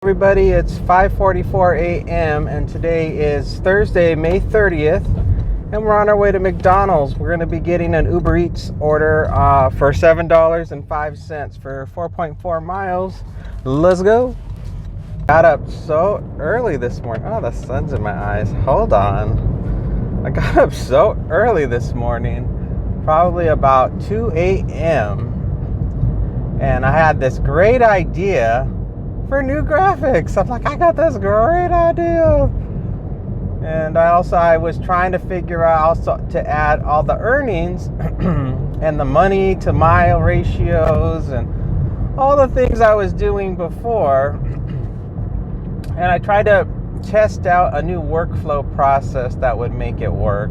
Everybody, it's 5:44 a.m. and today is Thursday, May 30th, and we're on our way to McDonald's. We're going to be getting an UberEats order for $7.05 for 4.4 miles. Let's go. Got up so early this morning. Oh, the sun's in my eyes. Hold on. I got up so early this morning, probably about 2 a.m. and I had this great idea for new graphics. I'm like, I got this great idea. And I was trying to figure out also to add all the earnings and the money to mile ratios and all the things I was doing before. And I tried to test out a new workflow process that would make it work.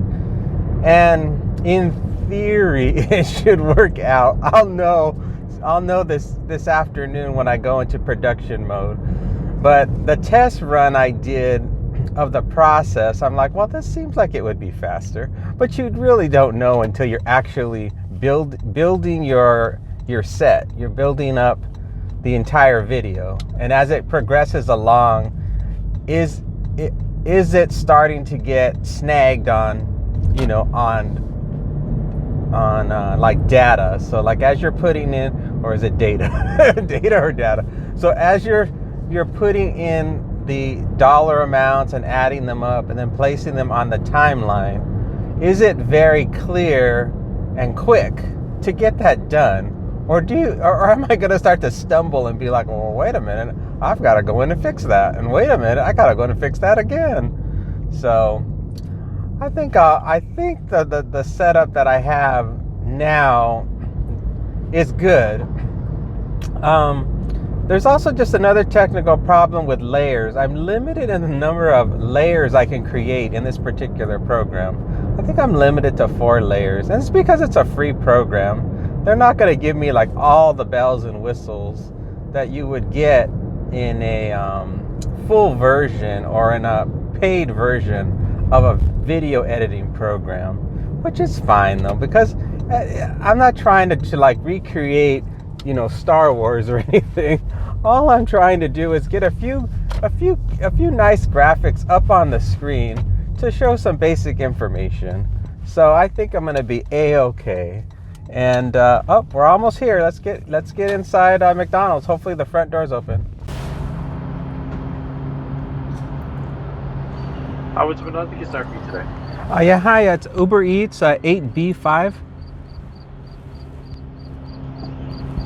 And in theory, it should work out. I'll know this afternoon when I go into production mode. But the test run I did of the process, I'm like, well, this seems like it would be faster. But you really don't know until you're actually building your set. You're building up the entire video. And as it progresses along, is it starting to get snagged on like data? So like as you're putting in, or is it data? Data or data? So as you're putting in the dollar amounts and adding them up and then placing them on the timeline, is it very clear and quick to get that done? Or am I going to start to stumble and be like, well, wait a minute, I've got to go in and fix that, and wait a minute, I got to go in and fix that again. So I think the setup that I have now is good. There's also just another technical problem with layers. I'm limited in the number of layers I can create in this particular program. I think I'm limited to 4 layers, and it's because it's a free program. They're not going to give me like all the bells and whistles that you would get in a full version or in a paid version of a video editing program, which is fine though, because I'm not trying to like recreate, Star Wars or anything. All I'm trying to do is get a few nice graphics up on the screen to show some basic information. So I think I'm going to be a-okay. And we're almost here. Let's get inside McDonald's. Hopefully the front door's open. What's going on? I think it's start for you today. Yeah, hi. It's UberEats 8B5.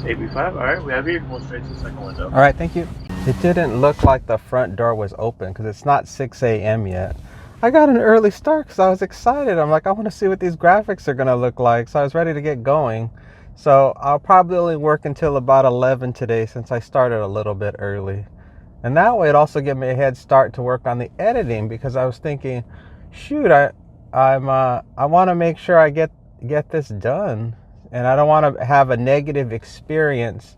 8B5. All right, we have you. Going straight to the second window. All right, thank you. It didn't look like the front door was open because it's not 6 a.m. yet. I got an early start because I was excited. I'm like, I want to see what these graphics are going to look like. So I was ready to get going. So I'll probably only work until about 11 today since I started a little bit early. And that way it also gave me a head start to work on the editing, because I was thinking, shoot, I want to make sure I get this done. And I don't want to have a negative experience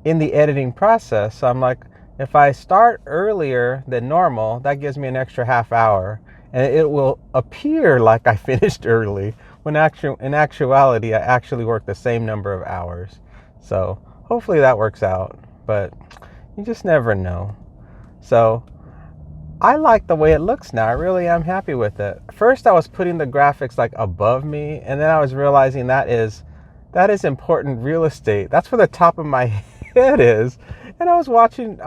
in the editing process. So I'm like, if I start earlier than normal, that gives me an extra half hour. And it will appear like I finished early, when in actuality, I actually worked the same number of hours. So hopefully that works out, but you just never know. So I like the way it looks now. I really am happy with it. First, I was putting the graphics like above me, and then I was realizing that is important real estate. That's where the top of my head is. And I was watching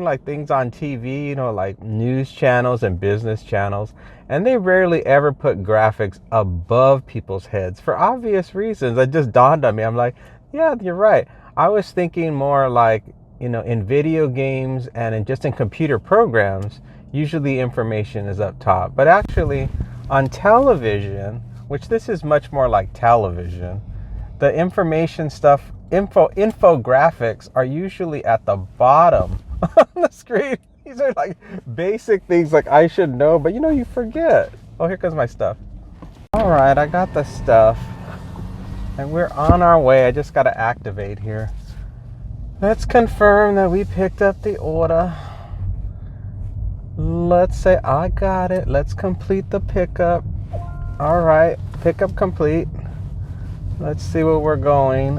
like things on TV, like news channels and business channels, and they rarely ever put graphics above people's heads for obvious reasons. It just dawned on me. I'm like, yeah, you're right. I was thinking more like, in video games and in computer programs, usually information is up top. But actually on television, which this is much more like television, the information stuff, infographics are usually at the bottom on the screen. These are like basic things like I should know, but you forget. Oh, here comes my stuff. All right, I got the stuff and we're on our way. I just got to activate here. Let's confirm that we picked up the order. Let's say I got it. Let's complete the pickup. All right, pickup complete. Let's see where we're going.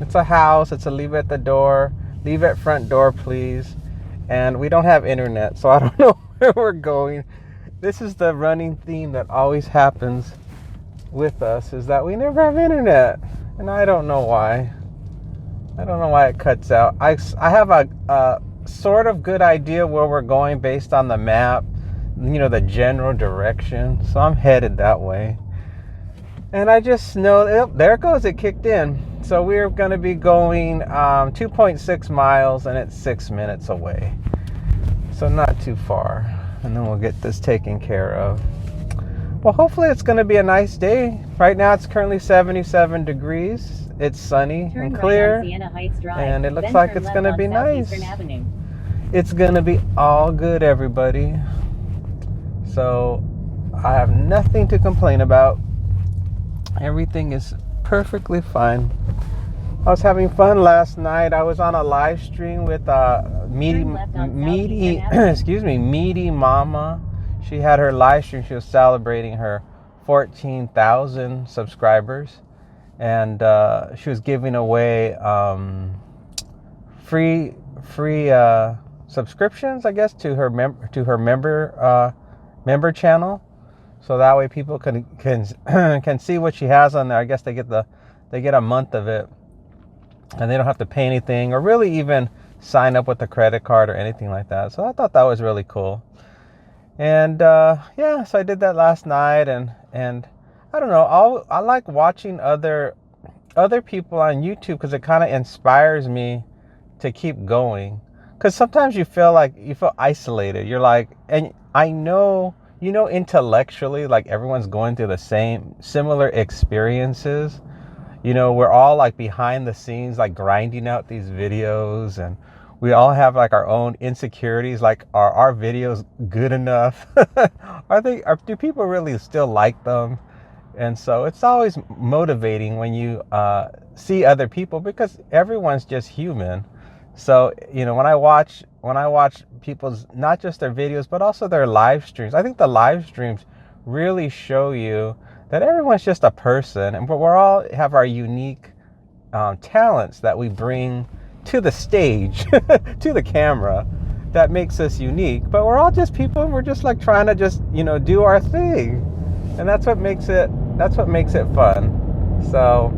It's a house. It's a leave at the door. Leave at front door, please. And we don't have internet, so I don't know where we're going. This is the running theme that always happens with us, is that we never have internet. And I don't know why. I don't know why it cuts out. I have a sort of good idea where we're going based on the map, the general direction. So I'm headed that way. And I just know, there it goes, it kicked in. So we're going to be going 2.6 miles, and it's 6 minutes away. So not too far. And then we'll get this taken care of. Well, hopefully it's going to be a nice day. Right now it's currently 77 degrees. It's sunny and clear. And it looks like it's going to be nice. It's going to be all good, everybody. So I have nothing to complain about. Everything is perfectly fine. I was having fun last night. I was on a live stream with Meaty Mama. She had her live stream. She was celebrating her 14,000 subscribers, and she was giving away free subscriptions, I guess, to her member channel. So that way people can see what she has on there. I guess they get a month of it, and they don't have to pay anything or really even sign up with a credit card or anything like that. So I thought that was really cool. And so I did that last night, and I don't know. I like watching other people on YouTube because it kind of inspires me to keep going. Because sometimes you feel isolated. You're like, and I know. Intellectually, like everyone's going through the similar experiences. We're all like behind the scenes, like grinding out these videos, and we all have like our own insecurities. Like, are our videos good enough? Do people really still like them? And so it's always motivating when you see other people, because everyone's just human. So, when I watch people's, not just their videos, but also their live streams, I think the live streams really show you that everyone's just a person, and we're all have our unique talents that we bring to the stage, to the camera, that makes us unique. But we're all just people. We're just like trying to just, do our thing. And that's what makes it fun. So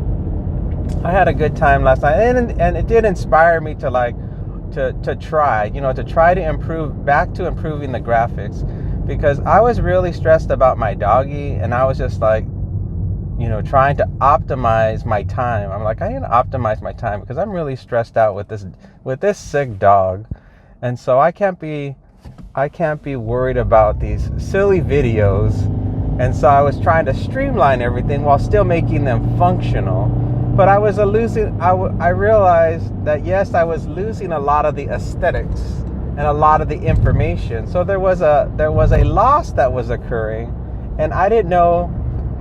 I had a good time last night, and it did inspire me to try to improve, back to improving the graphics, because I was really stressed about my doggy, and I was just like, trying to optimize my time. I'm like, I need to optimize my time because I'm really stressed out with this sick dog. And so I can't be worried about these silly videos. And so I was trying to streamline everything while still making them functional. But I realized that, yes, I was losing a lot of the aesthetics and a lot of the information. So there was a loss that was occurring, and I didn't know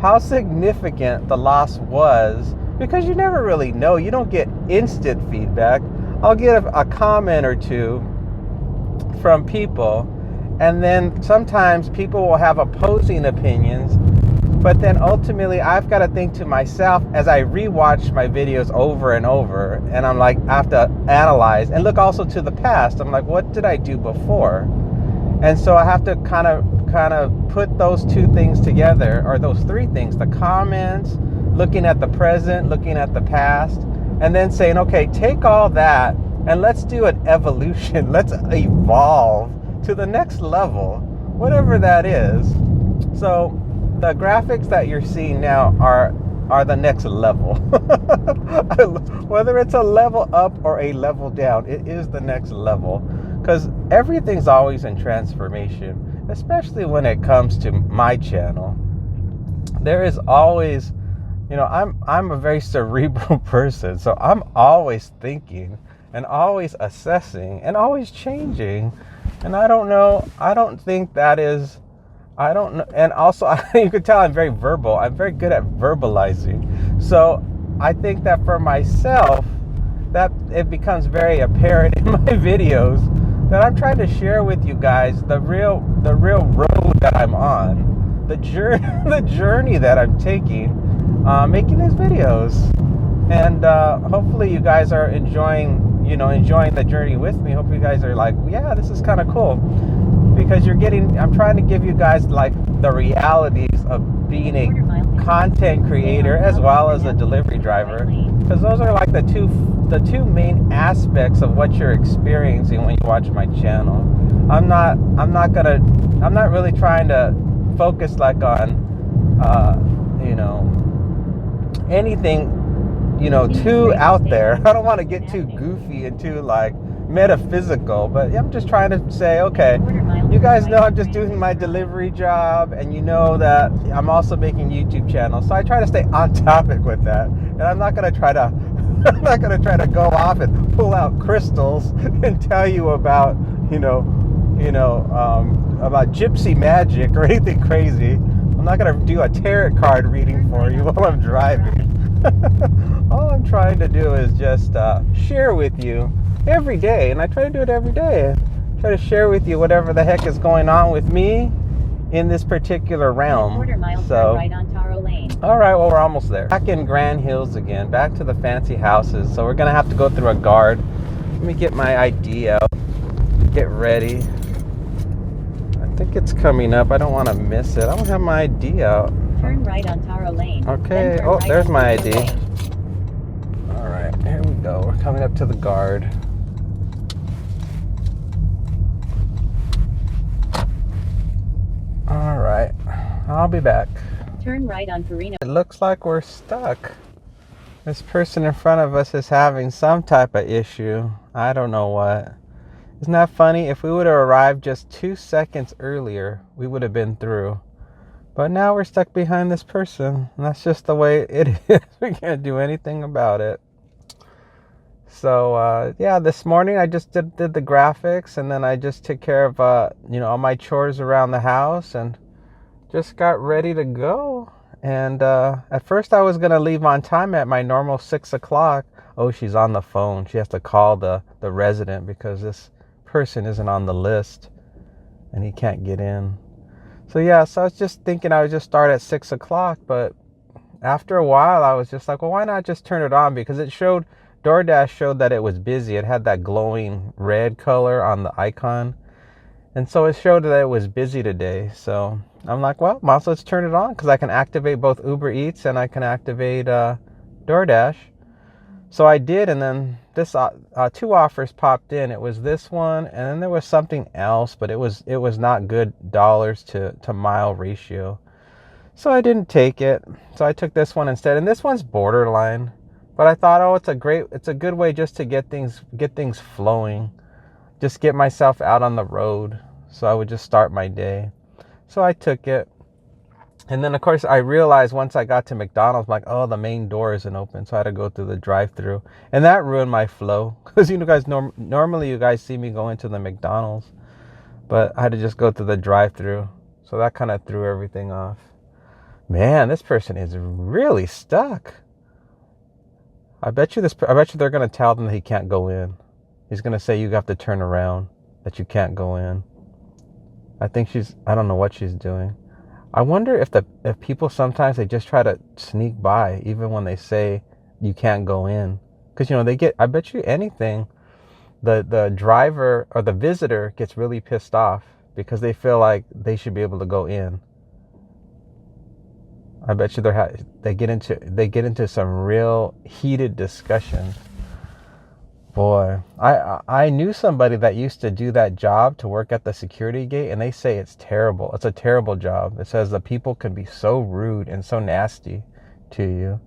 how significant the loss was, because you never really know. You don't get instant feedback. I'll get a comment or two from people, and then sometimes people will have opposing opinions. But then ultimately, I've got to think to myself as I rewatch my videos over and over, and I'm like, I have to analyze and look also to the past. I'm like, what did I do before? And so I have to kind of put those two things together, or those three things: the comments, looking at the present, looking at the past, and then saying, okay, take all that and let's do an evolution. Let's evolve to the next level, whatever that is. So the graphics that you're seeing now are the next level. Whether it's a level up or a level down, it is the next level, because everything's always in transformation, especially when it comes to my channel. There is always, I'm a very cerebral person, so I'm always thinking and always assessing and always changing. And I don't think that is, I don't know. And also, you could tell I'm very verbal. I'm very good at verbalizing. So I think that for myself, that it becomes very apparent in my videos that I'm trying to share with you guys the real road that I'm on, the journey that I'm taking, making these videos. And hopefully you guys are enjoying, you know, enjoying the journey with me. Hope you guys are like, yeah, this is kind of cool, because I'm trying to give you guys like the realities of being a content creator as well as a delivery driver, because those are like the two main aspects of what you're experiencing when you watch my channel. I'm not really trying to focus like on you know, anything, you know, too out there. I don't want to get too goofy and too like metaphysical, but I'm just trying to say, okay, you guys know I'm just doing my delivery job, and you know that I'm also making YouTube channels, so I try to stay on topic with that, and I'm not gonna try to go off and pull out crystals and tell you about about gypsy magic or anything crazy. I'm not gonna do a tarot card reading for you while I'm driving. All I'm trying to do is just share with you every day, and I try to do it every day. Try to share with you whatever the heck is going on with me in this particular realm. So, right on Taro Lane. All right, well, we're almost there. Back in Grand Hills again, back to the fancy houses. So we're gonna have to go through a guard. Let me get my ID out. Get ready. I think it's coming up. I don't want to miss it. I don't have my ID out. Turn right on Taro Lane. Okay. Oh, right, there's my ID. All right, here we go. We're coming up to the guard. All right, I'll be back. Turn right on Perino. It looks like we're stuck. This person in front of us is having some type of issue. I don't know what. Isn't that funny? If we would have arrived just 2 seconds earlier, we would have been through. But now we're stuck behind this person, and that's just the way it is. We can't do anything about it. So, yeah, this morning I just did the graphics, and then I just took care of, all my chores around the house, and just got ready to go. And at first I was going to leave on time at my normal 6 o'clock. Oh, she's on the phone. She has to call the resident because this person isn't on the list, and he can't get in. So yeah, so I was just thinking I would just start at 6 o'clock, but after a while I was just like, well, why not just turn it on? Because DoorDash showed that it was busy. It had that glowing red color on the icon. And so it showed that it was busy today. So I'm like, well, might as well turn it on, because I can activate both UberEats and I can activate DoorDash. So I did, and then this 2 offers popped in. It was this one, and then there was something else, but it was not good dollars to mile ratio. So I didn't take it. So I took this one instead, and this one's borderline. But I thought, oh, it's a good way just to get things flowing, just get myself out on the road. So I would just start my day. So I took it. And then, of course, I realized once I got to McDonald's, I'm like, oh, the main door isn't open. So I had to go through the drive-thru. And that ruined my flow. Because, guys, normally you guys see me go into the McDonald's. But I had to just go through the drive-thru. So that kind of threw everything off. Man, this person is really stuck. I bet you they're going to tell them that he can't go in. He's going to say you have to turn around, that you can't go in. I don't know what she's doing. I wonder if people sometimes they just try to sneak by even when they say you can't go in, because I bet you anything, the driver or the visitor gets really pissed off because they feel like they should be able to go in. I bet you they get into some real heated discussions. Boy, I knew somebody that used to do that job, to work at the security gate, and they say it's terrible. It's a terrible job. It says the people can be so rude and so nasty to you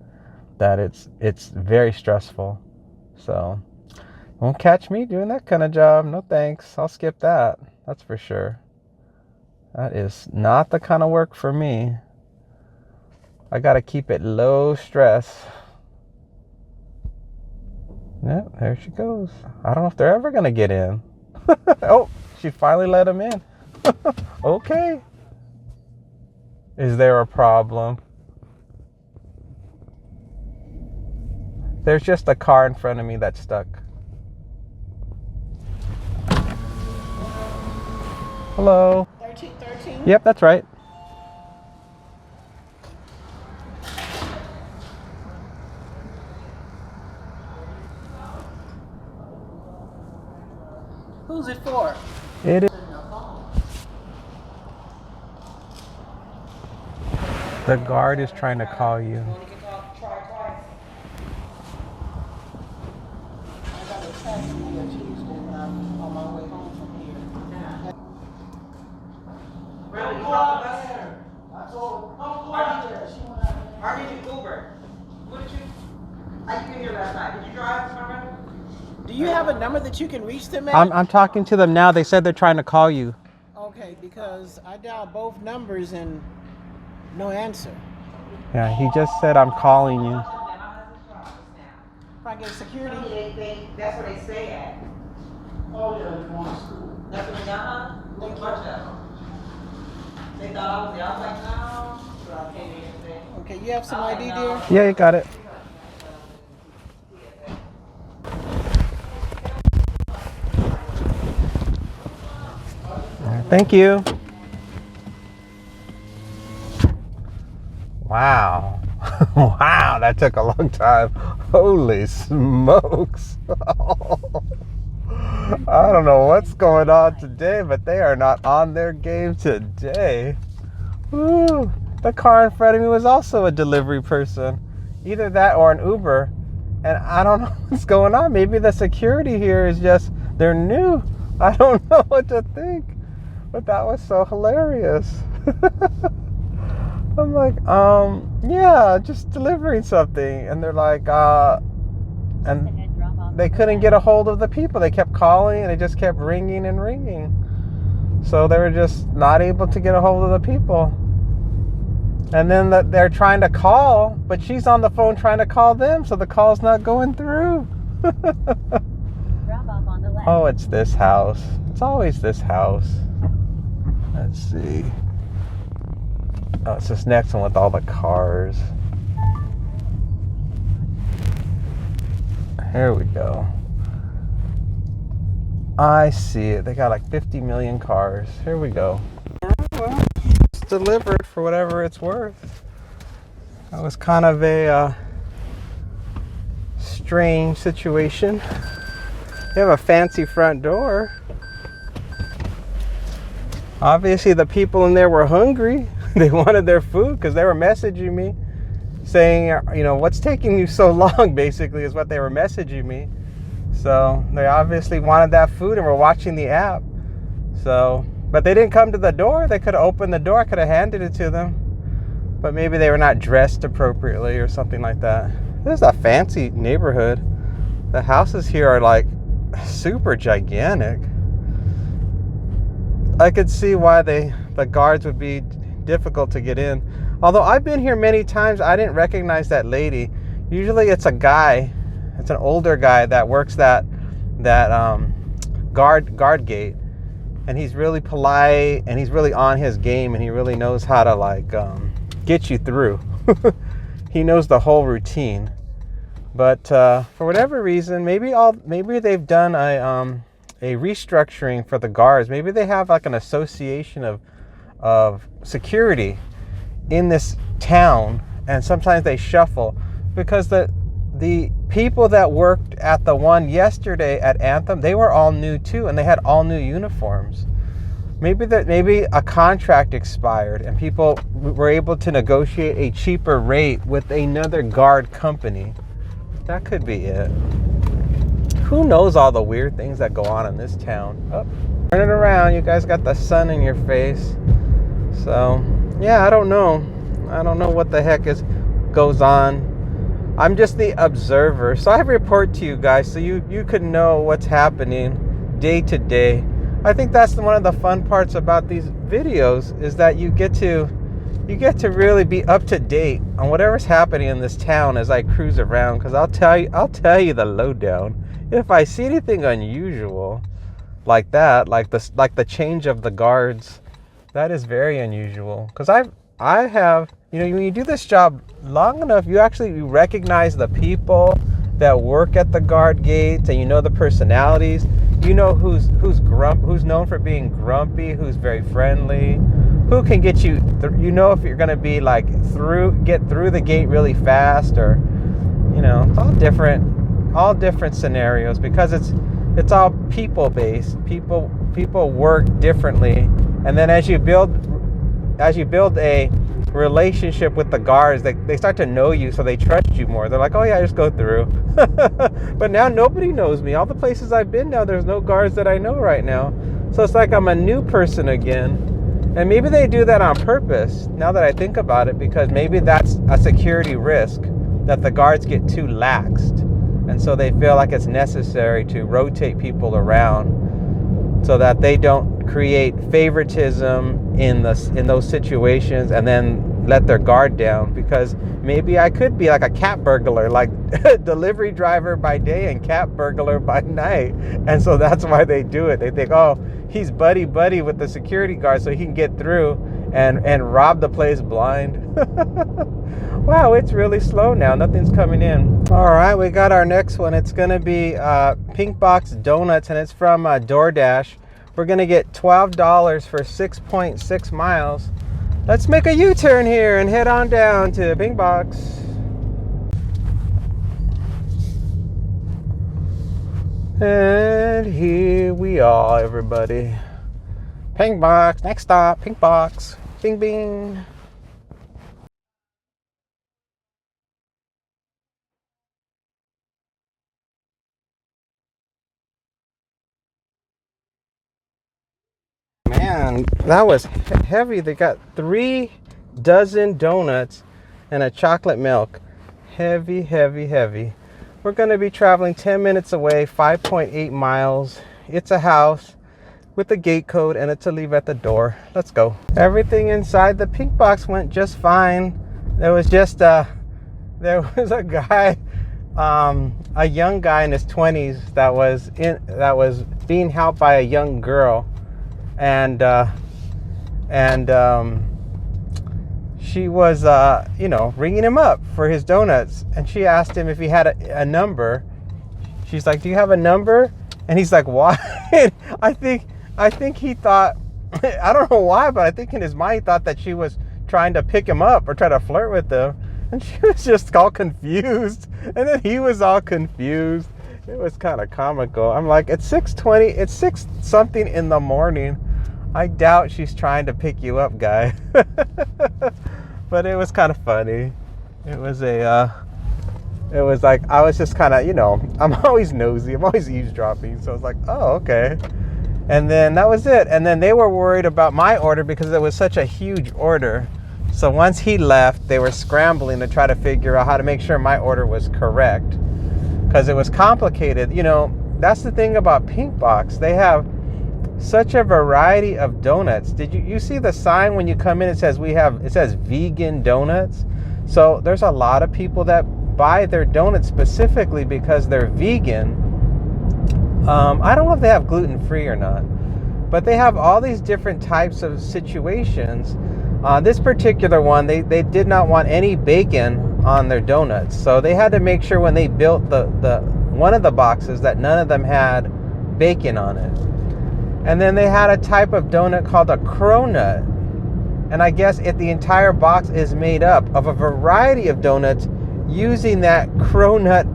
that it's very stressful. So, won't catch me doing that kind of job. No thanks. I'll skip that. That's for sure. That is not the kind of work for me. I got to keep it low stress. Yeah, there she goes. I don't know if they're ever going to get in. Oh, she finally let him in. Okay. Is there a problem? There's just a car in front of me that's stuck. Hello. 13? Yep, that's right. store. It is. The guard is trying to call you. Or did you Uber? What did you? How you get here last night? Did you drive? Do you have a number that you can reach them at? I'm talking to them now. They said they're trying to call you. Okay, because I dialed both numbers and no answer. Yeah, he just said I'm calling you. If I get security, that's where they stay at. Oh yeah, they're going to school. That's what they got, huh? Thank you. They thought I was there. I was like, no. So I came in and said, okay, you have some ID, dear? Yeah, you got it. Thank you. Wow. Wow, that took a long time. Holy smokes. I don't know what's going on today, but they are not on their game today. Woo. The car in front of me was also a delivery person. Either that or an Uber. And I don't know what's going on. Maybe the security here is just, they're new. I don't know what to think. But that was so hilarious. I'm like, yeah, just delivering something. And they're like, and they couldn't get a hold of the people. They kept calling and it just kept ringing and ringing. So they were just not able to get a hold of the people. And then they're trying to call, but she's on the phone trying to call them, so the call's not going through. Oh, it's this house. It's always this house. Let's see. Oh, it's this next one with all the cars. Here we go. I see it. They got like 50 million cars. Here we go. Well, it's delivered for whatever it's worth. That was kind of a strange situation. They have a fancy front door. Obviously, the people in there were hungry. They wanted their food because they were messaging me saying, you know, what's taking you so long, basically, is what they were messaging me. So they obviously wanted that food and were watching the app. So, but they didn't come to the door. They could have opened the door. I could have handed it to them. But maybe they were not dressed appropriately or something like that. This is a fancy neighborhood. The houses here are like super gigantic. I could see why the guards would be difficult to get in. Although I've been here many times, I didn't recognize that lady. Usually it's a guy, it's an older guy that works that guard gate, and he's really polite and he's really on his game and he really knows how to like get you through. He knows the whole routine. But for whatever reason, maybe they've done a restructuring for the guards. Maybe they have like an association of security in this town, and sometimes they shuffle because the people that worked at the one yesterday at Anthem, they were all new too, and they had all new uniforms. Maybe a contract expired and people were able to negotiate a cheaper rate with another guard company. That could be it. Who knows all the weird things that go on in this town. Oh, turn it around. You guys got the sun in your face. So, yeah, I don't know. I don't know what the heck goes on. I'm just the observer. So I report to you guys so you can know what's happening day to day. I think that's one of the fun parts about these videos is that you get to really be up to date on whatever's happening in this town as I cruise around, because I'll tell you the lowdown. If I see anything unusual like that, like the change of the guards, that is very unusual. Because I have, when you do this job long enough, you recognize the people that work at the guard gates, and you know the personalities. You know who's known for being grumpy, who's very friendly, who can get you. If you're gonna be like get through the gate really fast, or it's all different scenarios, because it's all people based. People work differently, and then as you build a relationship with the guards, they start to know you, so they trust you more. They're like, oh yeah, just go through. But now nobody knows me. All the places I've been now, there's no guards that I know right now, so it's like I'm a new person again. And maybe they do that on purpose, now that I think about it, because maybe that's a security risk, that the guards get too laxed, and so they feel like it's necessary to rotate people around so that they don't create favoritism in those situations and then let their guard down. Because maybe I could be like a cat burglar, like delivery driver by day and cat burglar by night, and so that's why they do it. They think, oh, he's buddy with the security guard so he can get through and rob the place blind. Wow, it's really slow now. Nothing's coming in. All right, we got our next one. It's going to be Pink Box Donuts, and it's from DoorDash. We're going to get $12 for 6.6 miles. Let's make a U-turn here and head on down to Pink Box. And here we are, everybody. Pink Box, next stop, Pink Box. Bing, bing. Man, that was heavy. They got 3 dozen donuts and a chocolate milk. Heavy, heavy, heavy. We're going to be traveling 10 minutes away, 5.8 miles. It's a house with a gate code and it's a leave at the door. Let's go. Everything inside the Pink Box went just fine. There was just a guy, a young guy in his 20s that was being helped by a young girl, and she was ringing him up for his donuts, and she asked him if he had a number. She's like, do you have a number? And he's like, why? I think he thought, I don't know why, but I think in his mind he thought that she was trying to pick him up or try to flirt with him. And she was just all confused. And then he was all confused. It was kind of comical. I'm like, it's 6:20, it's 6 something in the morning. I doubt she's trying to pick you up, guy. But it was kind of funny. It was like, I was just kind of, I'm always nosy. I'm always eavesdropping. So I was like, oh, okay. And then that was it. And then they were worried about my order because it was such a huge order. So once he left, they were scrambling to try to figure out how to make sure my order was correct, because it was complicated. That's the thing about Pink Box. They have such a variety of donuts. Did you see the sign when you come in? It says vegan donuts. So there's a lot of people that buy their donuts specifically because they're vegan. I don't know if they have gluten-free or not, but they have all these different types of situations. This particular one, they did not want any bacon on their donuts, so they had to make sure when they built the one of the boxes that none of them had bacon on it. And then they had a type of donut called a cronut, and I guess the entire box is made up of a variety of donuts using that cronut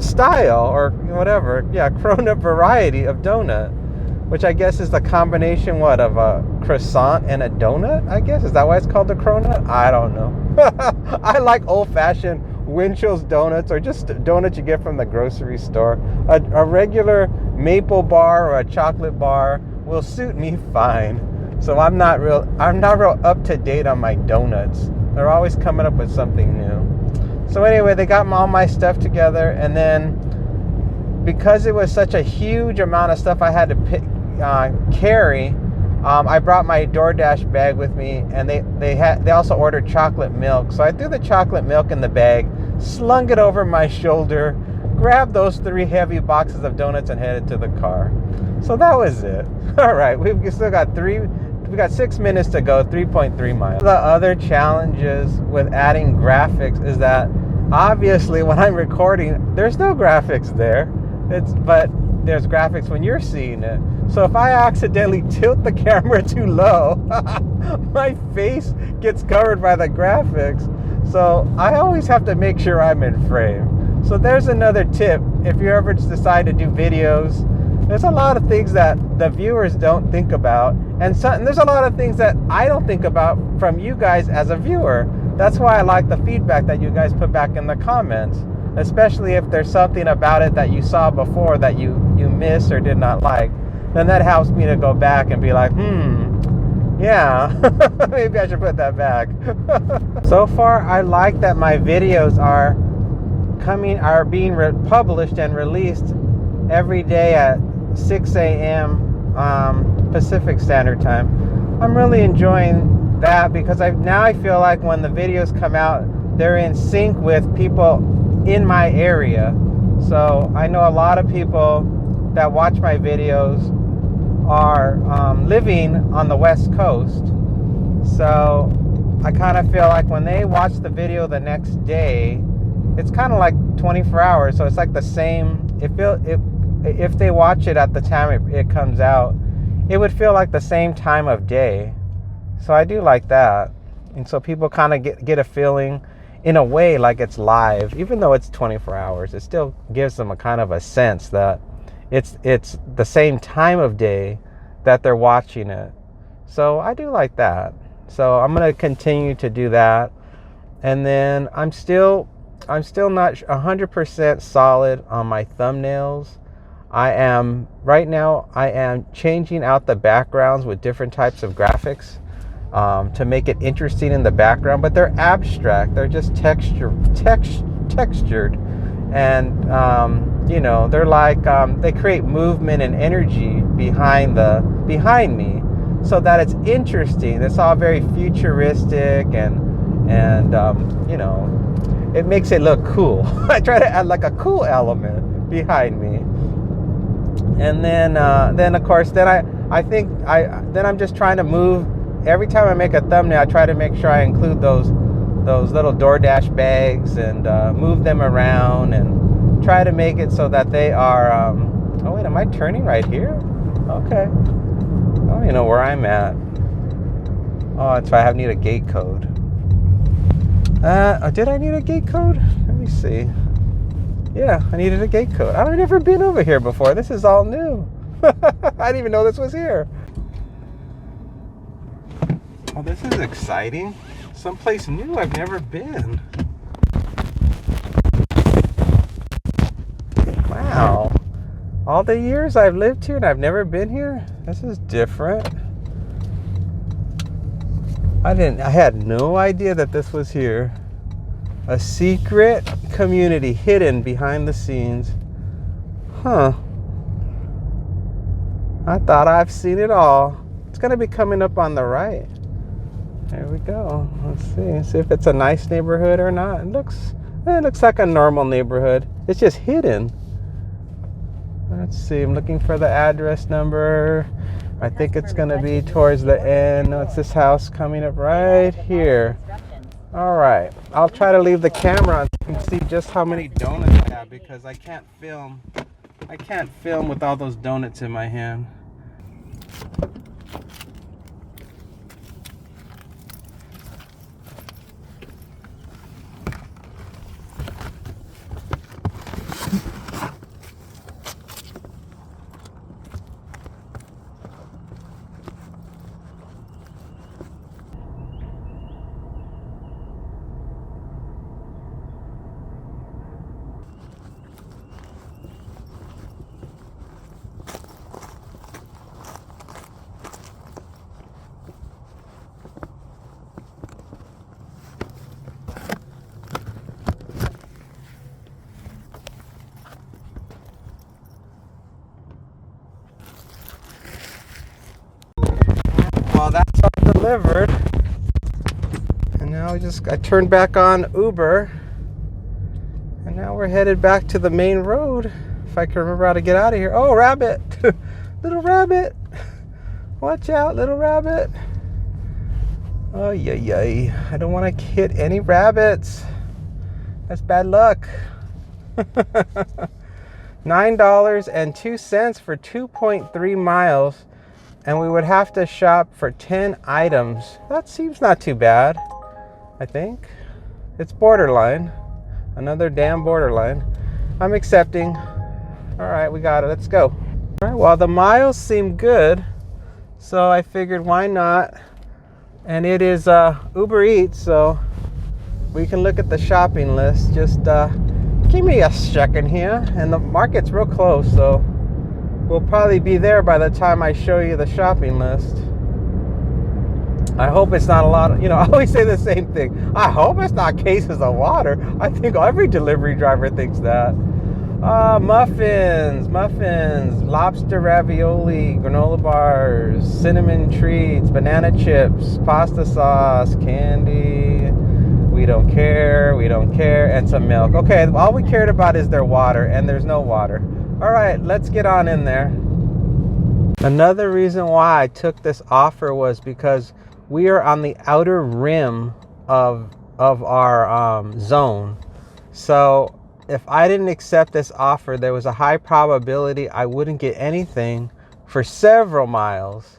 style or whatever. Yeah, cronut variety of donut, which I guess is the combination of a croissant and a donut, I guess. Is that why it's called a cronut? I don't know. I like old-fashioned Winchell's donuts, or just donuts you get from the grocery store. A regular maple bar or a chocolate bar will suit me fine. So I'm not real up to date on my donuts. They're always coming up with something new. So anyway, they got all my stuff together, and then because it was such a huge amount of stuff I had to carry, I brought my DoorDash bag with me, and they also ordered chocolate milk. So I threw the chocolate milk in the bag, slung it over my shoulder, grabbed those 3 heavy boxes of donuts, and headed to the car. So that was it. All right, we got 6 minutes to go, 3.3 miles. The other challenges with adding graphics is that obviously when I'm recording, there's no graphics there. But there's graphics when you're seeing it. So if I accidentally tilt the camera too low, my face gets covered by the graphics. So I always have to make sure I'm in frame. So there's another tip. If you ever decide to do videos, there's a lot of things that the viewers don't think about. And there's a lot of things that I don't think about from you guys as a viewer. That's why I like the feedback that you guys put back in the comments. Especially if there's something about it that you saw before that you missed or did not like. Then that helps me to go back and be like, yeah, maybe I should put that back. So far, I like that my videos are being published and released every day at 6 a.m. Pacific Standard Time. I'm really enjoying that because I feel like when the videos come out, they're in sync with people in my area. So I know a lot of people that watch my videos are living on the West Coast. So I kind of feel like when they watch the video the next day, it's kind of like 24 hours. So it's like the same. If they watch it at the time it comes out, it would feel like the same time of day. So I do like that. And so people kind of get a feeling in a way like it's live. Even though it's 24 hours, it still gives them a kind of a sense that it's the same time of day that they're watching it. So I do like that. So I'm going to continue to do that. And then I'm still not 100% solid on my thumbnails. Right now I am changing out the backgrounds with different types of graphics to make it interesting in the background, but they're abstract. They're just textured, and they're like they create movement and energy behind me, so that it's interesting. It's all very futuristic and it makes it look cool. I try to add like a cool element behind me, and then of course I'm just trying to move. Every time I make a thumbnail, I try to make sure I include those little DoorDash bags and move them around and try to make it so that they are. Oh wait, am I turning right here? Okay. I don't even know where I'm at. Oh, that's right. I need a gate code. Did I need a gate code? Let me see. Yeah, I needed a gate code. I've never been over here before. This is all new. I didn't even know this was here. Oh, this is exciting. Someplace new I've never been. Wow. All the years I've lived here and I've never been here? This is different. I had no idea that this was here. A secret community hidden behind the scenes. Huh. I thought I've seen it all. It's going to be coming up on the right. There we go. Let's see if it's a nice neighborhood or not. It looks like a normal neighborhood. It's just hidden. Let's see. I'm looking for the address number. I think it's going to be towards the end. No, it's this house coming up right here. All right. I'll try to leave the camera on so you can see just how many donuts I have because I can't film. I can't film with all those donuts in my hand. Well, that's all delivered. And now I turned back on Uber. And now we're headed back to the main road. If I can remember how to get out of here. Oh, rabbit. Little rabbit. Watch out, little rabbit. Oh, yay. I don't want to hit any rabbits. That's bad luck. $9.02 for 2.3 miles. And we would have to shop for 10 items. That seems not too bad, I think. It's borderline. Another damn borderline. I'm accepting. All right, we got it. Let's go. All right, well, the miles seem good, so I figured why not? And it is UberEats, so we can look at the shopping list. Just give me a second here. And the market's real close, so we'll probably be there by the time I show you the shopping list. I hope it's not a lot of, I always say the same thing. I hope it's not cases of water. I think every delivery driver thinks that. Muffins, lobster ravioli, granola bars, cinnamon treats, banana chips, pasta sauce, candy. We don't care, and some milk. Okay, all we cared about is their water, and there's no water. All right, let's get on in there. Another reason why I took this offer was because we are on the outer rim of our zone. So if I didn't accept this offer, there was a high probability I wouldn't get anything for several miles.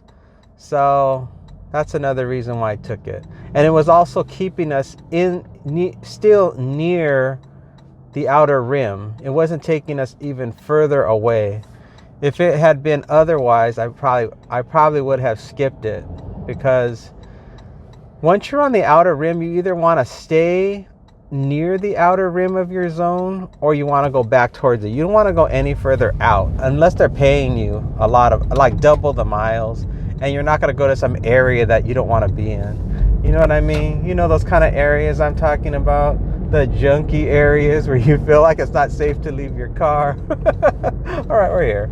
So that's another reason why I took it. And it was also keeping us still near the outer rim. It wasn't taking us even further away. If it had been otherwise, I probably would have skipped it, because once you're on the outer rim, you either want to stay near the outer rim of your zone or you want to go back towards it. You don't want to go any further out unless they're paying you a lot of, like, double the miles, and you're not going to go to some area that you don't want to be in. You know what I mean? You know those kind of areas I'm talking about? The junky areas where you feel like it's not safe to leave your car. All right, we're here.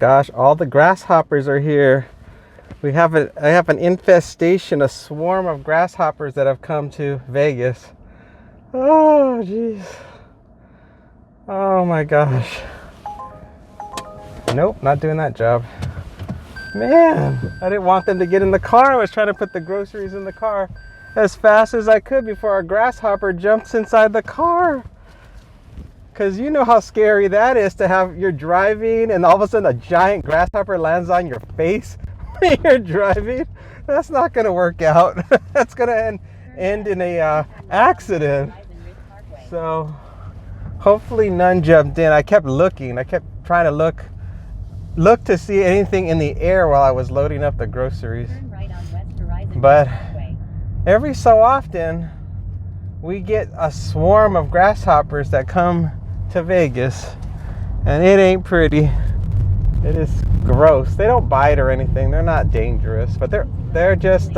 Gosh, all the grasshoppers are here. I have an infestation, a swarm of grasshoppers that have come to Vegas. Oh, jeez. Oh my gosh. Nope, not doing that job. Man, I didn't want them to get in the car. I was trying to put the groceries in the car as fast as I could before a grasshopper jumps inside the car. Because you know how scary that is, to have, you're driving and all of a sudden a giant grasshopper lands on your face when you're driving. That's not going to work out. That's going to end in a accident. So hopefully none jumped in. I kept looking. I kept trying to look to see anything in the air while I was loading up the groceries. But every so often we get a swarm of grasshoppers that come to Vegas, and it ain't pretty. It is gross. They don't bite or anything. They're not dangerous, but they're just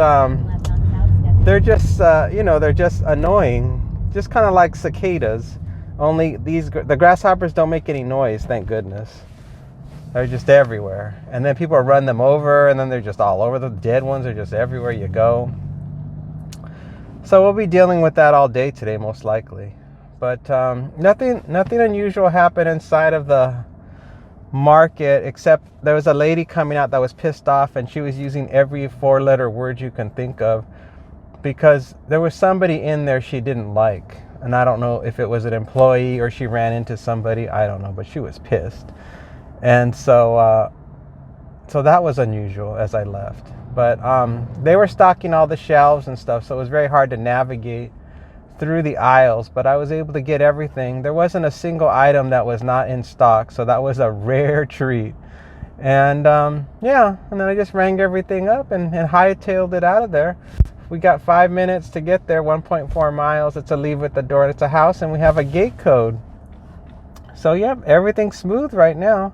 annoying. Just kind of like cicadas. Only the grasshoppers don't make any noise, thank goodness. They're just everywhere. And then people run them over, and then they're just all over. The dead ones are just everywhere you go. So we'll be dealing with that all day today, most likely. But nothing unusual happened inside of the market, except there was a lady coming out that was pissed off, and she was using every 4-letter word you can think of, because there was somebody in there she didn't like. And I don't know if it was an employee or she ran into somebody. I don't know, but she was pissed. And so that was unusual as I left. But they were stocking all the shelves and stuff, so it was very hard to navigate through the aisles, but I was able to get everything. There wasn't a single item that was not in stock, so that was a rare treat. And and then I just rang everything up and hightailed it out of there. We got 5 minutes to get there, 1.4 miles. It's a leave at the door. It's a house, and we have a gate code. So yeah, everything's smooth right now.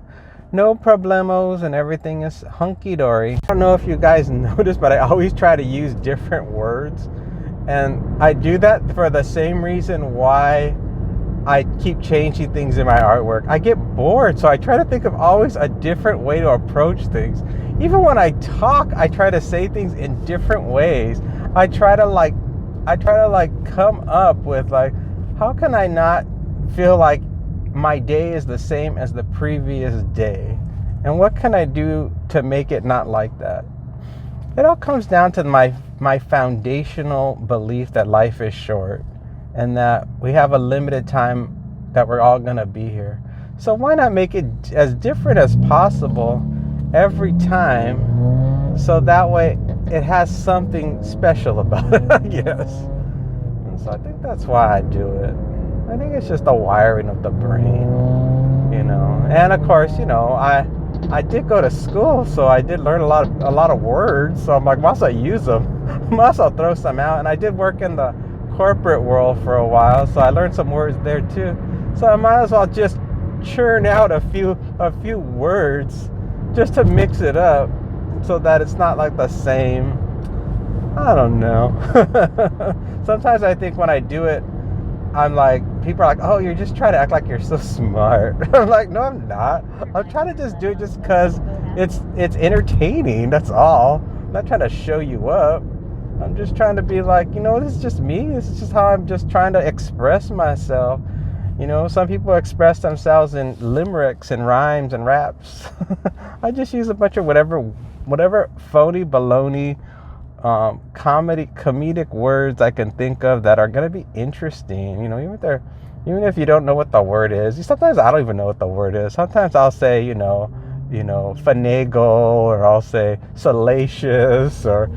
No problemos and everything is hunky-dory. I don't know if you guys noticed, but I always try to use different words. And I do that for the same reason why I keep changing things in my artwork. I get bored, so I try to think of always a different way to approach things. Even when I talk, I try to say things in different ways. I try to come up with like, how can I not feel like my day is the same as the previous day? And what can I do to make it not like that? It all comes down to my foundational belief that life is short and that we have a limited time that we're all gonna be here. So why not make it as different as possible every time, so that way it has something special about it, I guess. And so I think that's why I do it. I think it's just the wiring of the brain, you know. And of course, you know, I did go to school, so I did learn a lot of words. So I'm like, might as well use them. Might as well throw some out. And I did work in the corporate world for a while, so I learned some words there too. So I might as well just churn out a few words just to mix it up, so that it's not like the same. I don't know. Sometimes I think when I do it, I'm like, people are like, oh, you're just trying to act like you're so smart. I'm like, no, I'm not. I'm trying to just do it just because it's entertaining. That's all. I'm not trying to show you up. I'm just trying to be like, you know, this is just me. This is just how I'm just trying to express myself. You know, some people express themselves in limericks and rhymes and raps. I just use a bunch of whatever phony baloney comedic words I can think of that are gonna be interesting. You know, even if you don't know what the word is. Sometimes I don't even know what the word is. Sometimes I'll say, you know, finagle, or I'll say salacious, or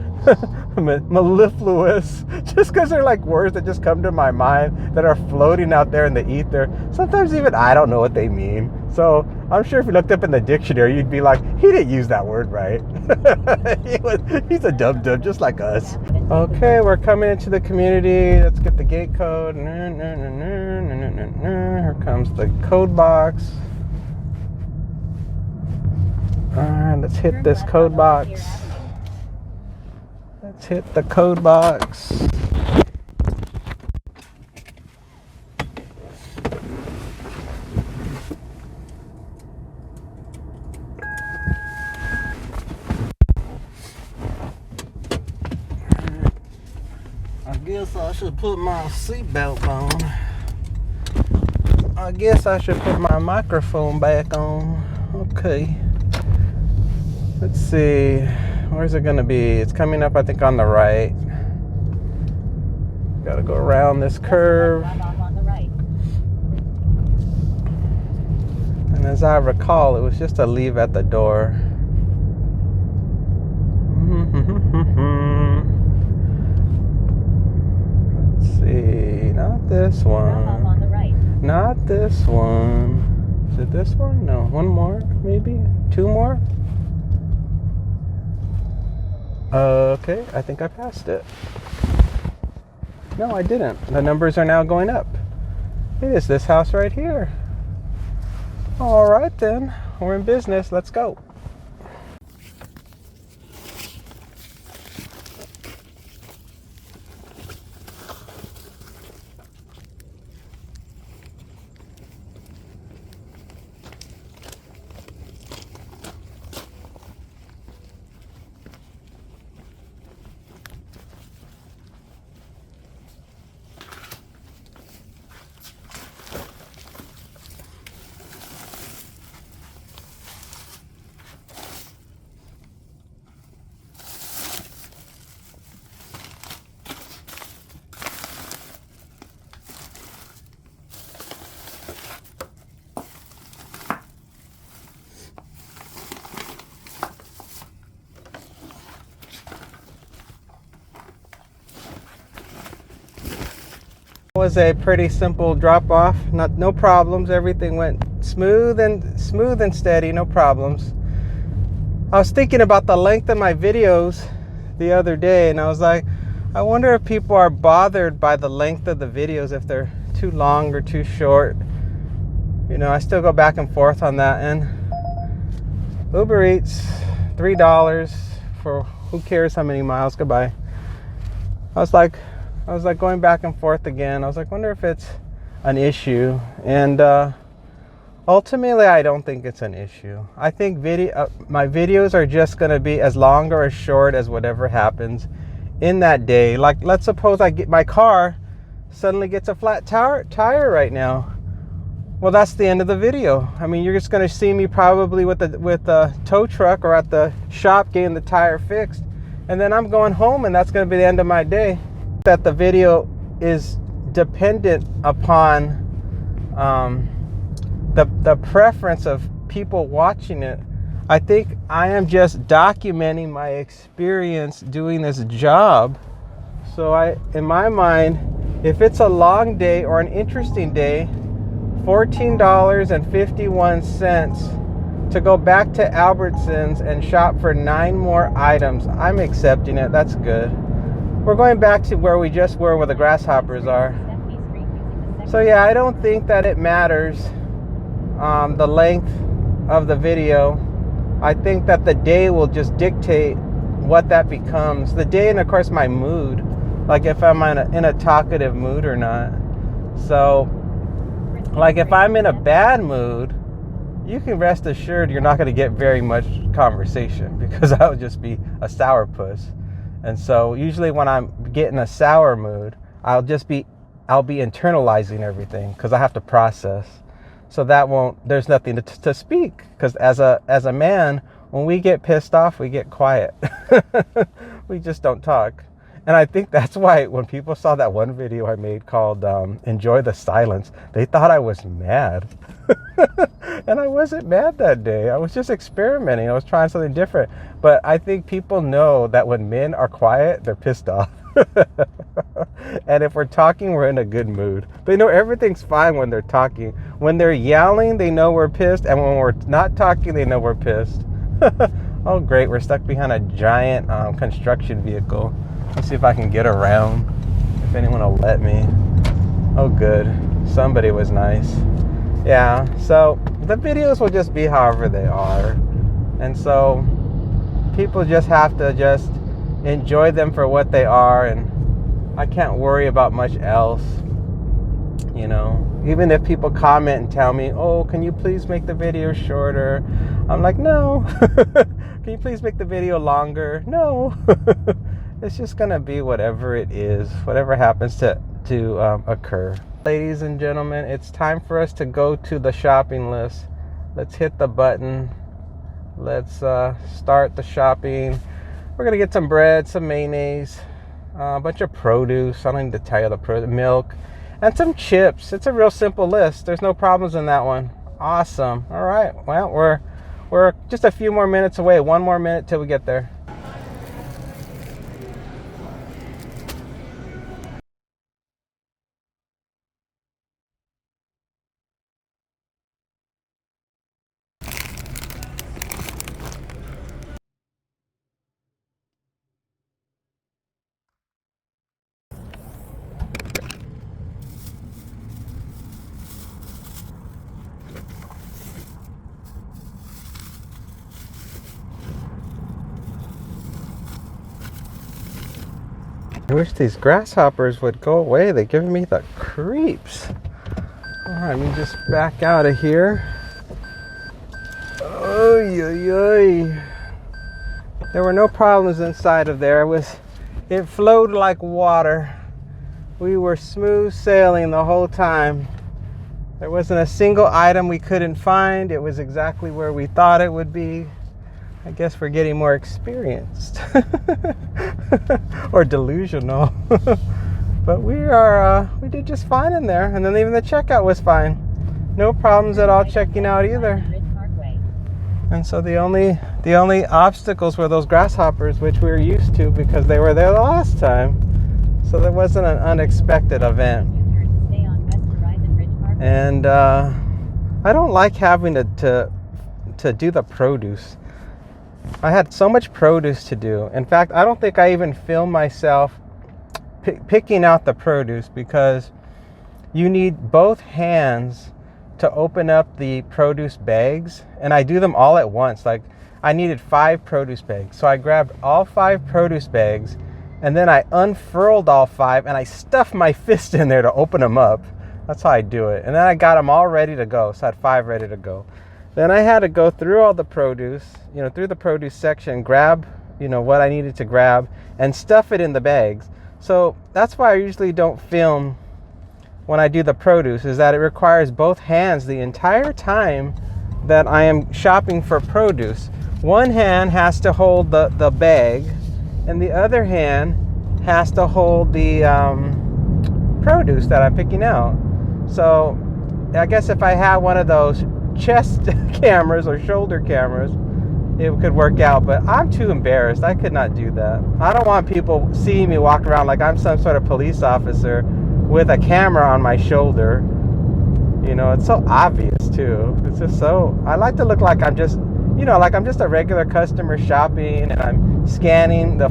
mellifluous, just because they're like words that just come to my mind that are floating out there in the ether. Sometimes even I don't know what they mean. So I'm sure if you looked up in the dictionary, you'd be like, he didn't use that word right. He's a dum-dum just like us. Okay, we're coming into the community. Let's get the gate code. Here comes the code box. Alright, let's hit this code box. Let's hit the code box. I guess I should put my seatbelt on. I guess I should put my microphone back on. Okay. Let's see. Where's it gonna be? It's coming up, I think, on the right. Gotta go around this curve. And as I recall, it was just a leave at the door. Let's see. Not this one. Not this one. Is it this one? No. One more, maybe? Two more? Okay, I think I passed it. No, I didn't. The numbers are now going up. It is this house right here. All right then, we're in business. Let's go. Was a pretty simple drop off. No problems. Everything went smooth and steady. No problems. I was thinking about the length of my videos the other day, and I was like, I wonder if people are bothered by the length of the videos, if they're too long or too short. You know, I still go back and forth on that. And Uber Eats, $3 for who cares how many miles. Goodbye. I was like going back and forth again. I was like, wonder if it's an issue. And ultimately, I don't think it's an issue. I think my videos are just going to be as long or as short as whatever happens in that day. Like, let's suppose my car suddenly gets a flat tire right now. Well, that's the end of the video. I mean, you're just going to see me probably with the tow truck or at the shop getting the tire fixed. And then I'm going home, and that's going to be the end of my day. That the video is dependent upon the preference of people watching it. I think I am just documenting my experience doing this job. So in my mind, if it's a long day or an interesting day, $14.51 to go back to Albertsons and shop for 9 more items. I'm accepting it. That's good. We're going back to where we just were, where the grasshoppers are. So yeah, I don't think that it matters the length of the video. I think that the day will just dictate what that becomes. The day, and of course my mood, like if I'm in a talkative mood or not. So like if I'm in a bad mood, you can rest assured you're not going to get very much conversation, because I'll just be a sourpuss. And so usually when I'm getting a sour mood, I'll be internalizing everything, because I have to process. So there's nothing to speak, because as a man, when we get pissed off, we get quiet. We just don't talk. And I think that's why when people saw that one video I made called Enjoy the Silence, they thought I was mad. And I wasn't mad that day. I was just experimenting. I was trying something different. But I think people know that when men are quiet, they're pissed off. And if we're talking, we're in a good mood. They know everything's fine when they're talking. When they're yelling, they know we're pissed. And when we're not talking, they know we're pissed. Oh, great. We're stuck behind a giant construction vehicle. Let's see if I can get around, if anyone will let me. Oh, good. Somebody was nice. Yeah, so the videos will just be however they are. And so people just have to just enjoy them for what they are. And I can't worry about much else, you know. Even if people comment and tell me, oh, can you please make the video shorter? I'm like, no. Can you please make the video longer? No. It's just going to be whatever it is, whatever happens to occur. Ladies and gentlemen, it's time for us to go to the shopping list. Let's hit the button. Let's start the shopping. We're going to get some bread, some mayonnaise, a bunch of produce. I don't need to tell you the produce, milk, and some chips. It's a real simple list. There's no problems in that one. Awesome. All right. Well, we're just a few more minutes away. 1 more minute till we get there. I wish these grasshoppers would go away. They're giving me the creeps. All right, let me just back out of here. Oy, oy, oy. There were no problems inside of there. It flowed like water. We were smooth sailing the whole time. There wasn't a single item we couldn't find. It was exactly where we thought it would be. I guess we're getting more experienced or delusional. But we did just fine in there. And then even the checkout was fine. No problems at all checking out either. And so the only obstacles were those grasshoppers, which we were used to because they were there the last time. So there wasn't an unexpected event. And I don't like having to do the produce. I had so much produce to do. In fact, I don't think I even filmed myself picking out the produce, because you need both hands to open up the produce bags, and I do them all at once. Like, I needed 5 produce bags, so I grabbed all 5 produce bags, and then I unfurled all 5, and I stuffed my fist in there to open them up. That's how I do it. And then I got them all ready to go, so I had 5 ready to go. Then I had to go through all the produce, through the produce section, grab, what I needed to grab, and stuff it in the bags. So that's why I usually don't film when I do the produce, is that it requires both hands the entire time that I am shopping for produce. One hand has to hold the bag, and the other hand has to hold the produce that I'm picking out. So I guess if I had one of those chest cameras or shoulder cameras, it could work out, but I'm too embarrassed. I could not do that. I don't want people seeing me walk around like I'm some sort of police officer with a camera on my shoulder. It's so obvious too. It's just so, I like to look like I'm just, like I'm just a regular customer shopping, and I'm scanning the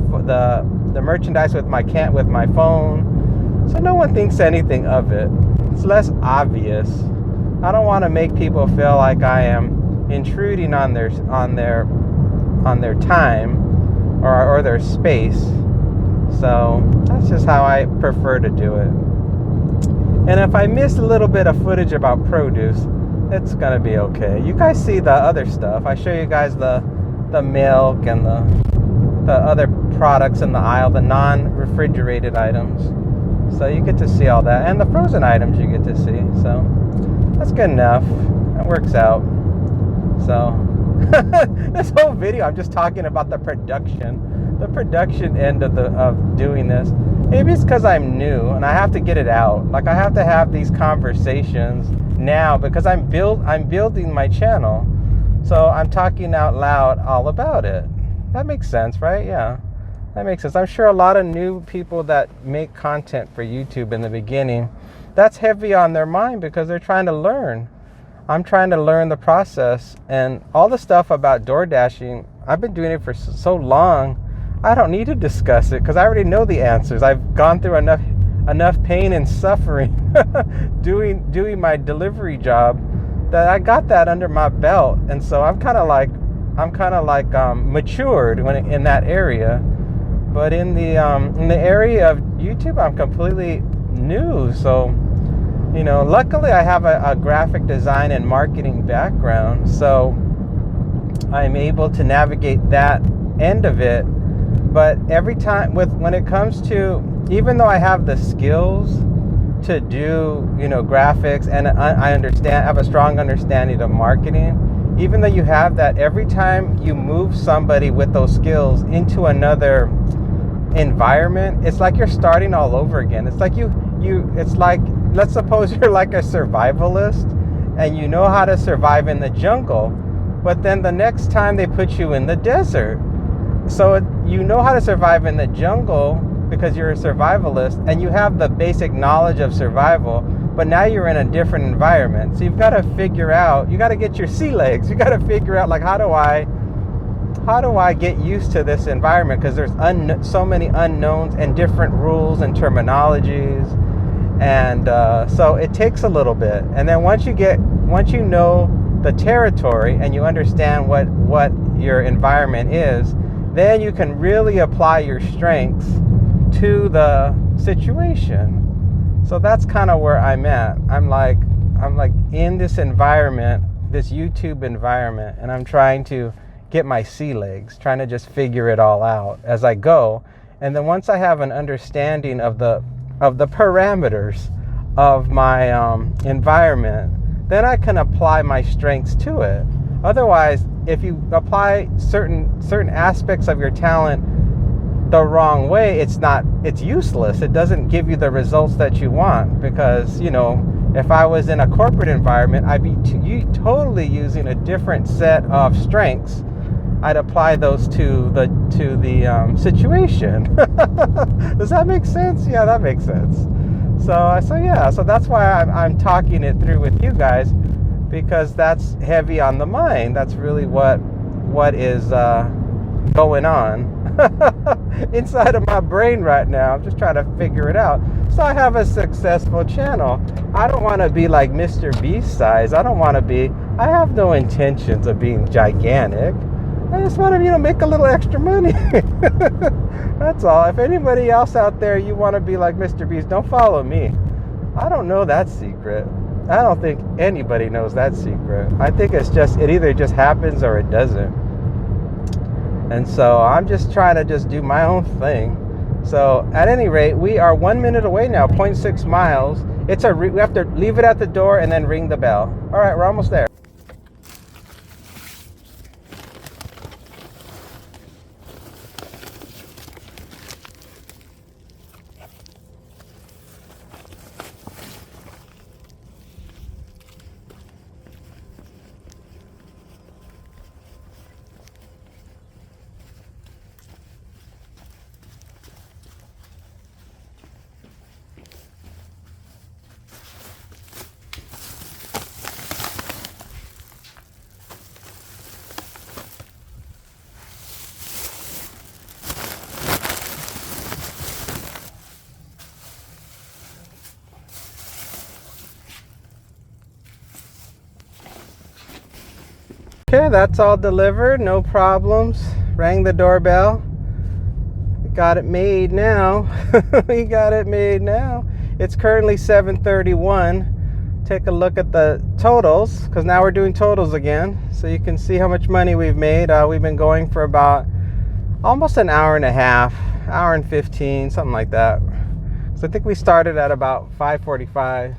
merchandise with my phone, so no one thinks anything of it. It's less obvious. I don't want to make people feel like I am intruding on their time or their space. So that's just how I prefer to do it. And if I miss a little bit of footage about produce, it's gonna be okay. You guys see the other stuff. I show you guys the milk and the other products in the aisle, the non-refrigerated items. So you get to see all that, and the frozen items you get to see. So that's good enough. That works out. So this whole video, I'm just talking about the production end of doing this. Maybe it's because I'm new and I have to get it out. Like, I have to have these conversations now because I'm building my channel. So I'm talking out loud all about it. That makes sense, right? Yeah, that makes sense. I'm sure a lot of new people that make content for YouTube in the beginning, that's heavy on their mind because they're trying to learn. I'm trying to learn the process, and all the stuff about DoorDashing, I've been doing it for so long, I don't need to discuss it because I already know the answers. I've gone through enough pain and suffering doing my delivery job that I got that under my belt, and so I'm kind of like matured in that area. But in the area of YouTube, I'm completely new. So luckily I have a graphic design and marketing background, so I'm able to navigate that end of it. But every time when it comes to, even though I have the skills to do graphics, and I have a strong understanding of marketing, even though you have that, every time you move somebody with those skills into another environment, it's like you're starting all over again. It's like it's like, let's suppose you're like a survivalist and you know how to survive in the jungle, but then the next time they put you in the desert. So you know how to survive in the jungle because you're a survivalist and you have the basic knowledge of survival, but now you're in a different environment. So you've got to figure out, you got to get your sea legs. You got to figure out, like, how do I get used to this environment? Because there's so many unknowns and different rules and terminologies. And so it takes a little bit. And then once you know the territory and you understand what your environment is, then you can really apply your strengths to the situation. So that's kind of where I'm at. I'm like in this environment, this YouTube environment, and I'm trying to get my sea legs, trying to just figure it all out as I go. And then once I have an understanding of the parameters of my environment, then I can apply my strengths to it. Otherwise, if you apply certain aspects of your talent the wrong way, it's useless. It doesn't give you the results that you want, because if I was in a corporate environment, I'd be totally using a different set of strengths. I'd apply those to the situation. Does that make sense? Yeah, that makes sense. So that's why I'm talking it through with you guys, because that's heavy on the mind. That's really what is going on inside of my brain right now. I'm just trying to figure it out. So So I have a successful channel. I don't want to be like Mr. Beast size. I have no intentions of being gigantic. I just want to, make a little extra money. That's all. If anybody else out there, you want to be like Mr. Beast, don't follow me. I don't know that secret. I don't think anybody knows that secret. I think it either just happens or it doesn't. And so I'm just trying to just do my own thing. So at any rate, we are 1 minute away now, 0.6 miles. We have to leave it at the door and then ring the bell. All right, we're almost there. Okay, that's all delivered, no problems. Rang the doorbell. We got it made now. We got it made now. It's currently 7:31. Take a look at the totals, because now we're doing totals again. So you can see how much money we've made. We've been going for about almost an hour and a half, hour and 15, something like that. So I think we started at about 5:45.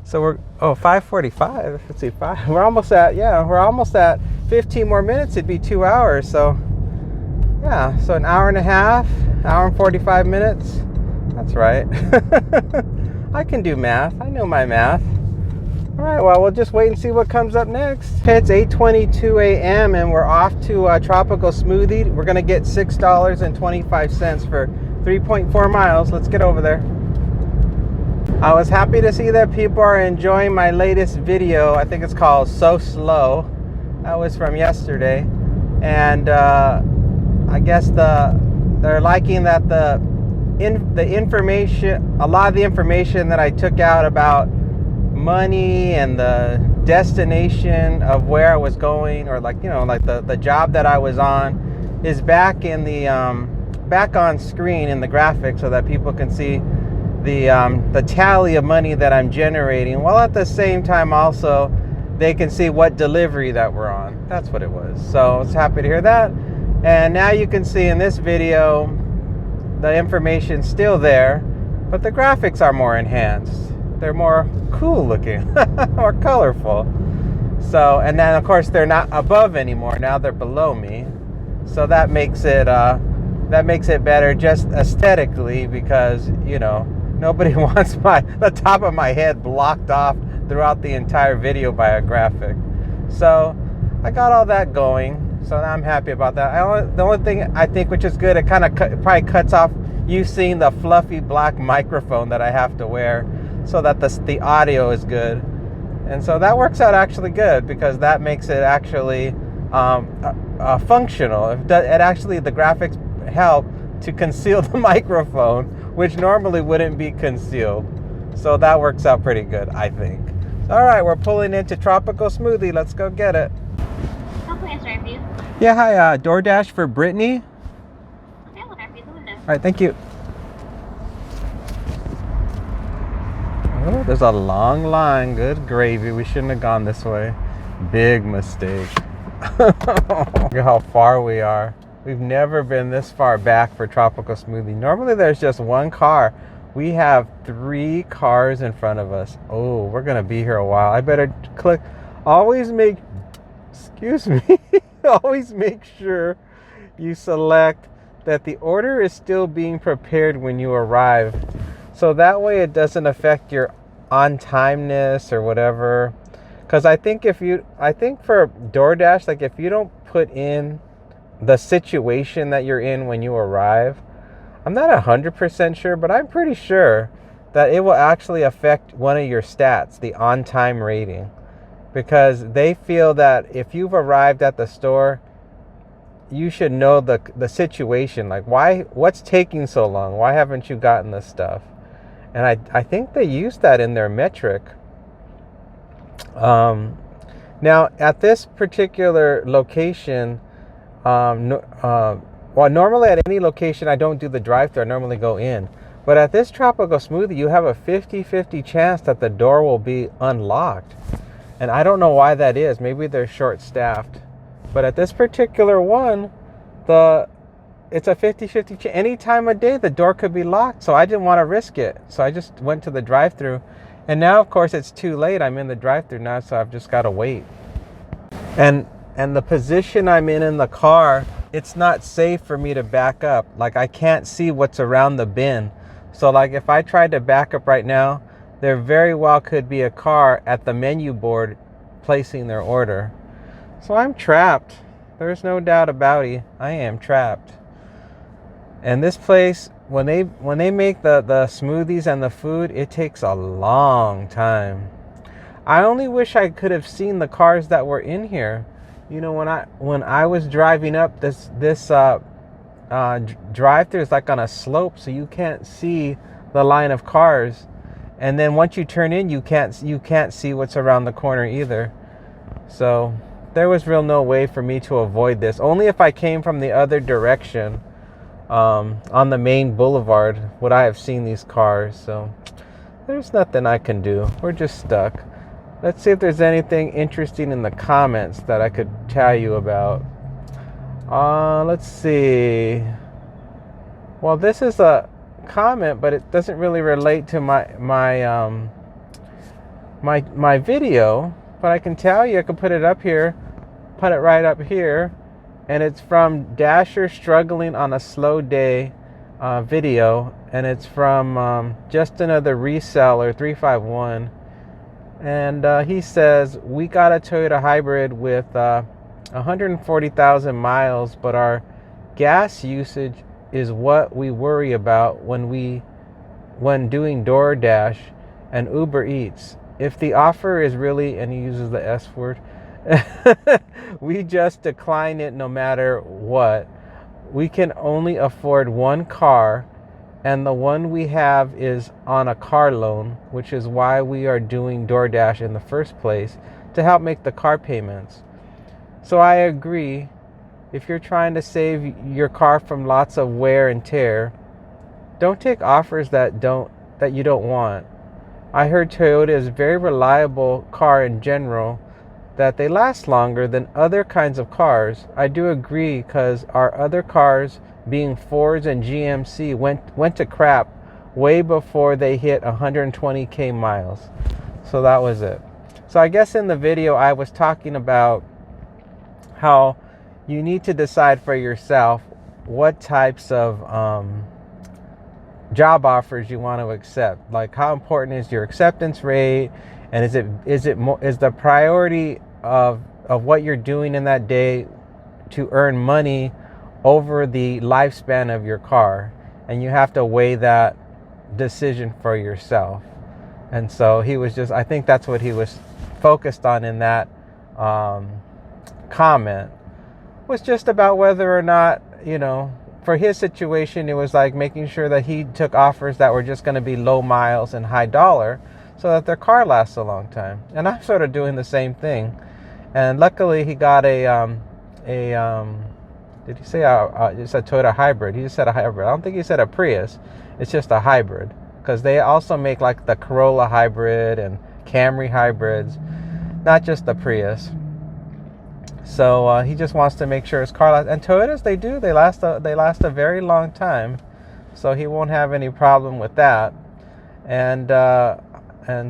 So we're 5:45. Let's see, we're almost at 15 more minutes. It'd be 2 hours. So yeah, so an hour and a half, hour and 45 minutes. That's right. I can do math. I know my math. All right, well, we'll just wait and see what comes up next. Okay, it's 8:22 a.m. and we're off to Tropical Smoothie. We're gonna get $6.25 for 3.4 miles. Let's get over there. I was happy to see that people are enjoying my latest video. I think it's called So Slow. That was from yesterday. And I guess they're liking that the information, a lot of the information that I took out about money and the destination of where I was going, or like the job that I was on, is back in the back on screen in the graphics, so that people can see the tally of money that I'm generating, while at the same time also they can see what delivery that we're on. That's what it was. So I was happy to hear that. And now you can see in this video the information's still there, but the graphics are more enhanced. They're more cool looking, more colorful. So, and then of course they're not above anymore. Now they're below me. So that makes it better just aesthetically, because nobody wants the top of my head blocked off throughout the entire video by a graphic. So I got all that going. So I'm happy about that. The only thing I think which is good, it kind of probably cuts off you seeing the fluffy black microphone that I have to wear, so that the audio is good. And so that works out actually good, because that makes it actually functional. It actually, the graphics help to conceal the microphone, which normally wouldn't be concealed. So that works out pretty good, I think. All right, we're pulling into Tropical Smoothie. Let's go get it. How can I answer for you? Yeah, hi, DoorDash for Brittany. Okay, I'll grab you the window. All right, thank you. Oh, there's a long line. Good gravy. We shouldn't have gone this way. Big mistake. Look at how far we are. We've never been this far back for Tropical Smoothie. Normally there's just one car. We have 3 cars in front of us. Oh, we're gonna be here a while. I better click. Always make sure you select that the order is still being prepared when you arrive. So that way it doesn't affect your on-timeness or whatever. Because I think for DoorDash, like if you don't put in the situation that you're in when you arrive, I'm not 100% sure, but I'm pretty sure that it will actually affect one of your stats, the on-time rating. Because they feel that if you've arrived at the store, you should know the situation. Like, what's taking so long? Why haven't you gotten this stuff? And I think they use that in their metric. Now, at this particular location, well, normally at any location, I don't do the drive-thru. I normally go in. But at this tropical smoothie, you have a 50-50 chance that the door will be unlocked. And I don't know why that is. Maybe they're short-staffed. But at this particular one, it's a 50-50 chance. Any time of day, the door could be locked. So I didn't want to risk it. So I just went to the drive-thru. And now, of course, it's too late. I'm in the drive-thru now, so I've just got to wait. And the position I'm in the car, it's not safe for me to back up. Like, I can't see what's around the bin. So, like, if I tried to back up right now, there very well could be a car at the menu board placing their order. So I'm trapped. There's no doubt about it. I am trapped. And this place, when they make the smoothies and the food, it takes a long time. I only wish I could have seen the cars that were in here. You know, when I was driving up this drive-thru is like on a slope, so you can't see the line of cars. And then once you turn in, you can't see what's around the corner either. So there was no way for me to avoid this. Only if I came from the other direction, on the main boulevard, would I have seen these cars. So there's nothing I can do. We're just stuck. Let's see if there's anything interesting in the comments that I could tell you about. Let's see. Well, this is a comment, but it doesn't really relate to my video. But I can tell you, I can put it up here, put it right up here, and it's from Dasher Struggling on a Slow Day video, and it's from Just Another Reseller 351, and he says, we got a Toyota hybrid with 140,000 miles, but our gas usage is what we worry about when doing DoorDash and UberEats. If the offer is really, and he uses the S word, we just decline it no matter what. We can only afford one car, and the one we have is on a car loan, which is why we are doing DoorDash in the first place, to help make the car payments. So I agree. If you're trying to save your car from lots of wear and tear, don't take offers that you don't want. I heard Toyota is a very reliable car in general, that they last longer than other kinds of cars. I do agree, because our other cars, being Fords and GMC, went to crap way before they hit 120k miles. So that was it. So I guess in the video I was talking about how you need to decide for yourself what types of job offers you want to accept. Like, how important is your acceptance rate, and is the priority of what you're doing in that day to earn money over the lifespan of your car? And you have to weigh that decision for yourself. And so I think that's what he was focused on in that comment, was just about whether or not, for his situation, it was like making sure that he took offers that were just going to be low miles and high dollar, so that their car lasts a long time. And I'm sort of doing the same thing. And luckily he got did he say it's a Toyota hybrid? He just said a hybrid. I don't think he said a Prius. It's just a hybrid, because they also make like the Corolla hybrid and Camry hybrids, not just the Prius. So he just wants to make sure his car lasts. And Toyotas, they last a very long time, so he won't have any problem with that. And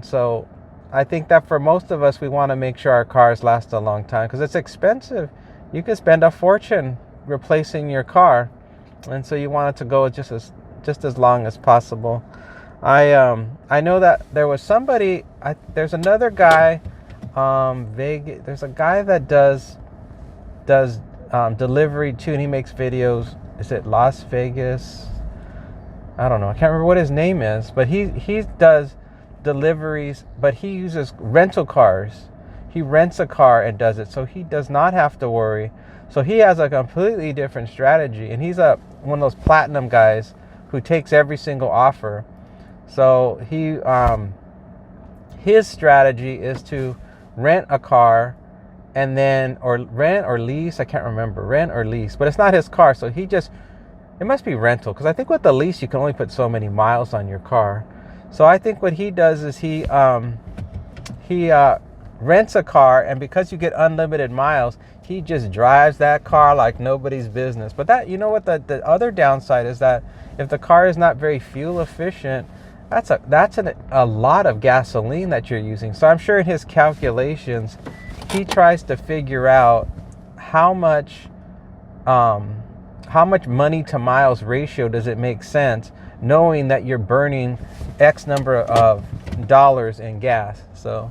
so I think that for most of us, we want to make sure our cars last a long time, because it's expensive. You can spend a fortune replacing your car, and so you want it to go just as long as possible. I know that there was somebody. There's another guy. There's a guy that does delivery too, and he makes videos. Is it Las Vegas? I don't know. I can't remember what his name is, but he does deliveries, but he uses rental cars. He rents a car and does it, so he does not have to worry. So he has a completely different strategy, and he's one of those platinum guys who takes every single offer. So his strategy is to rent a car and then, or rent or lease, I can't remember, rent or lease, but it's not his car. So it must be rental, because I think with the lease you can only put so many miles on your car. So I think what he does is he rents a car, and because you get unlimited miles, he just drives that car like nobody's business. But that, you know what, the other downside is that if the car is not very fuel efficient, that's a lot of gasoline that you're using. So I'm sure in his calculations, he tries to figure out how much money to miles ratio does it make sense, knowing that you're burning X number of dollars in gas. So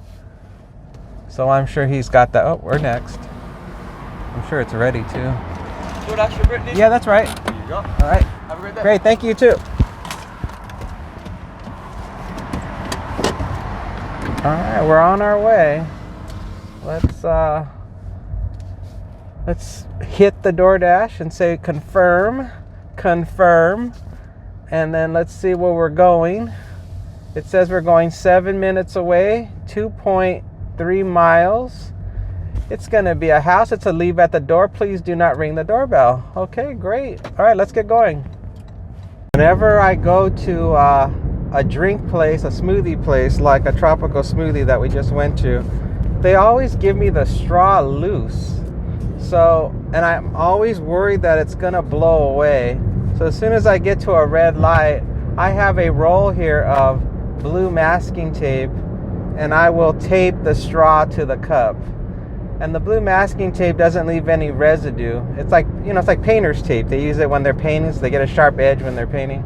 I'm sure he's got that. Oh, we're next. I'm sure it's ready too. DoorDash for Brittany? Yeah, that's right. Here you go. All right. Have a great day. Great. Thank you too. All right, we're on our way. Let's hit the DoorDash and say confirm, and then let's see where we're going. It says we're going 7 minutes away, 2.3 miles. It's going to be a house. It's a leave at the door. Please do not ring the doorbell. Okay, great. All right, let's get going. Whenever I go to a drink place, a smoothie place, like a tropical smoothie that we just went to, they always give me the straw loose. So, and I'm always worried that it's gonna blow away. So as soon as I get to a red light, I have a roll here of blue masking tape, and I will tape the straw to the cup. And the blue masking tape doesn't leave any residue. It's like, it's like painter's tape. They use it when they're painting, so they get a sharp edge when they're painting.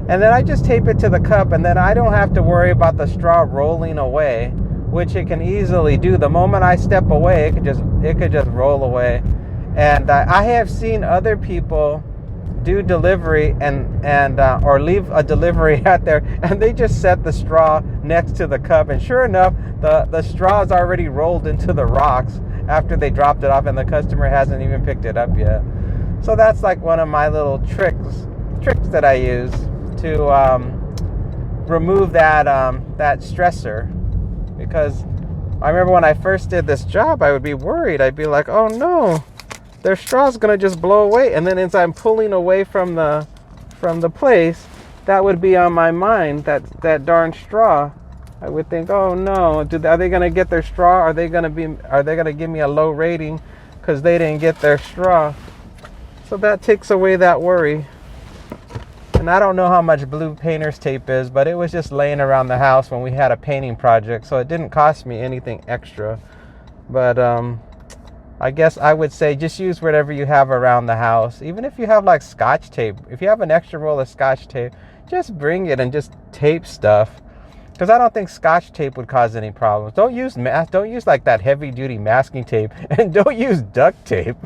And then I just tape it to the cup, and then I don't have to worry about the straw rolling away, which it can easily do. The moment I step away, it could just roll away. And I have seen other people do delivery or leave a delivery out there, and they just set the straw next to the cup, and sure enough, the straw is already rolled into the rocks after they dropped it off, and the customer hasn't even picked it up yet. So that's like one of my little tricks that I use to remove that stressor. Because I remember when I first did this job, I would be worried. I'd be like, oh no, their straw's gonna just blow away. And then as I'm pulling away from the place, that would be on my mind, that darn straw. I would think, oh no, are they gonna get their straw? Are they gonna give me a low rating because they didn't get their straw? So that takes away that worry. And I don't know how much blue painter's tape is, but it was just laying around the house when we had a painting project, so it didn't cost me anything extra. But I guess I would say just use whatever you have around the house. Even if you have like Scotch tape, if you have an extra roll of Scotch tape, just bring it and just tape stuff. Because I don't think Scotch tape would cause any problems. Don't use like that heavy duty masking tape, and don't use duct tape.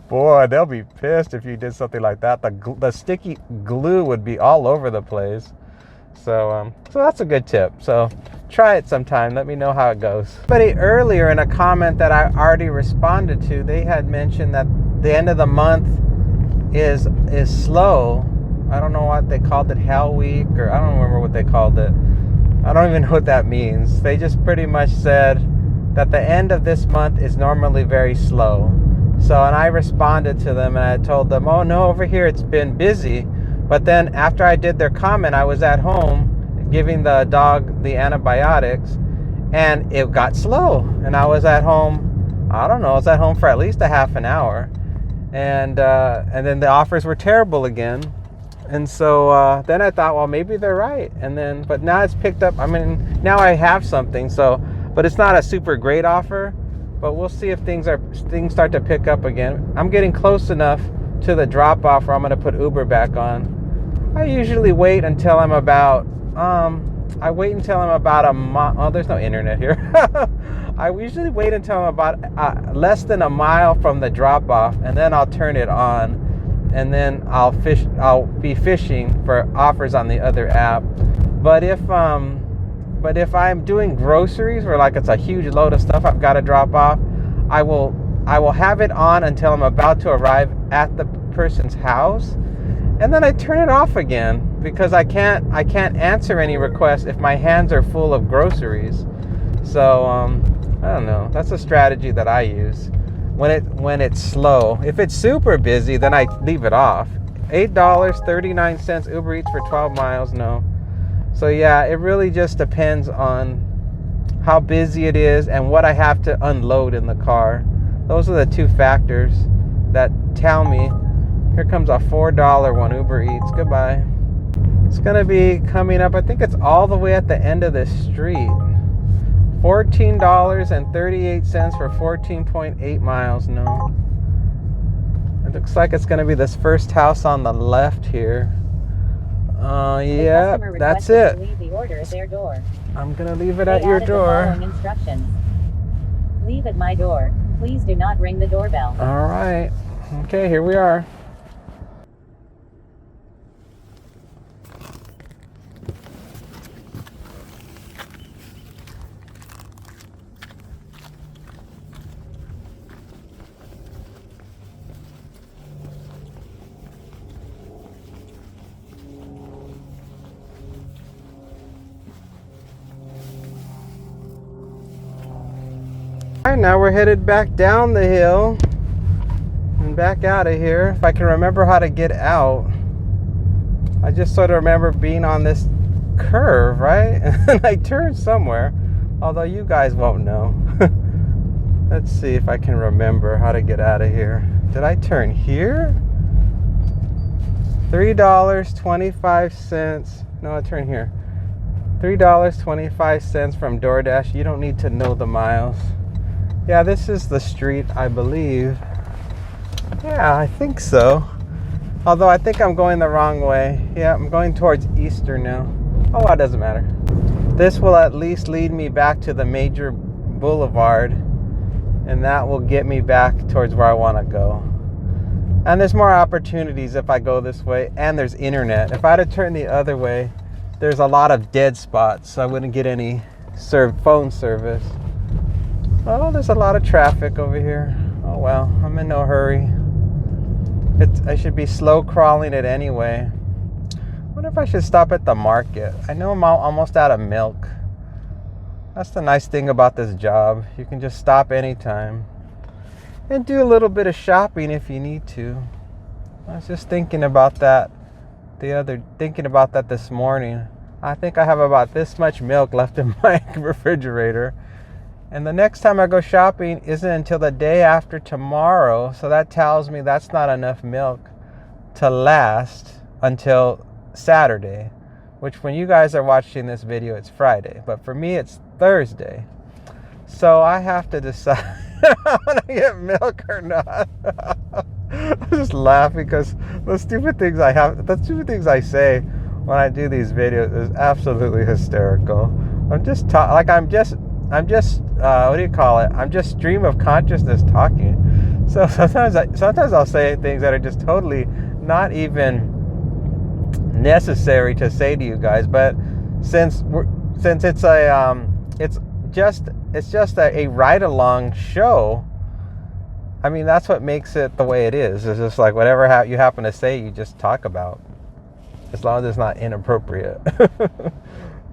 Boy, they'll be pissed if you did something like that. The sticky glue would be all over the place. So that's a good tip. So try it sometime. Let me know how it goes. Somebody earlier in a comment that I already responded to, they had mentioned that the end of the month is slow. I don't know what they called it, Hell Week, or I don't remember what they called it. I don't even know what that means. They just pretty much said that the end of this month is normally very slow. So, and I responded to them and I told them, oh no, over here it's been busy. But then after I did their comment, I was at home giving the dog the antibiotics, and it got slow. And I was at home, I was at home for at least a half an hour. And then the offers were terrible again. And so then I thought, well, maybe they're right. But now it's picked up. I mean, now I have something. So, but it's not a super great offer. But we'll see if things start to pick up again. I'm getting close enough to the drop off where I'm going to put Uber back on. I usually wait until I'm about. A mile. Oh, there's no internet here. I usually wait until I'm about less than a mile from the drop off, and then I'll turn it on. And then I'll be fishing for offers on the other app. But if I'm doing groceries where like it's a huge load of stuff I've got to drop off, I will have it on until I'm about to arrive at the person's house, and then I turn it off again. because I can't answer any requests if my hands are full of groceries. So I don't know. That's a strategy that I use when it's slow. If it's super busy, then I leave it off. $8.39 Uber Eats for 12 miles. No. So yeah, it really just depends on how busy it is and what I have to unload in the car. Those are the two factors that tell me. Here comes a $4 one, Uber Eats. Goodbye. It's gonna be coming up. I think it's all the way at the end of this street. $14.38 for 14.8 miles. No. It looks like it's gonna be this first house on the left here. Yeah, that's it. Leave the order at their door. I'm gonna leave it at your door. The following instructions. Leave at my door. Please do not ring the doorbell. All right. Okay, here we are. Alright, now we're headed back down the hill and back out of here. If I can remember how to get out. I just sort of remember being on this curve, right? And I turned somewhere, although you guys won't know. Let's see if I can remember how to get out of here. Did I turn here? $3.25. No, I turned here. $3.25 from DoorDash. You don't need to know the miles. Yeah, this is the street, I believe. Yeah, I think so. Although I think I'm going the wrong way. Yeah, I'm going towards Easter now. Oh, well, it doesn't matter. This will at least lead me back to the major boulevard. And that will get me back towards where I want to go. And there's more opportunities if I go this way. And there's internet. If I had to turn the other way, there's a lot of dead spots. So I wouldn't get any phone service. Oh, there's a lot of traffic over here. Oh well, I'm in no hurry. I should be slow crawling it anyway. I wonder if I should stop at the market. I know I'm almost out of milk. That's the nice thing about this job. You can just stop anytime and do a little bit of shopping if you need to. I was just thinking about that this morning. I think I have about this much milk left in my refrigerator. And the next time I go shopping isn't until the day after tomorrow. So that tells me that's not enough milk to last until Saturday. Which when you guys are watching this video, it's Friday. But for me, it's Thursday. So I have to decide if I want to get milk or not. I just laugh because the stupid things I say when I do these videos is absolutely hysterical. I'm just what do you call it? I'm just stream of consciousness talking. So sometimes I'll say things that are just totally not even necessary to say to you guys. But since it's just a ride along show. I mean, that's what makes it the way it is. It's just like whatever you happen to say, you just talk about, as long as it's not inappropriate.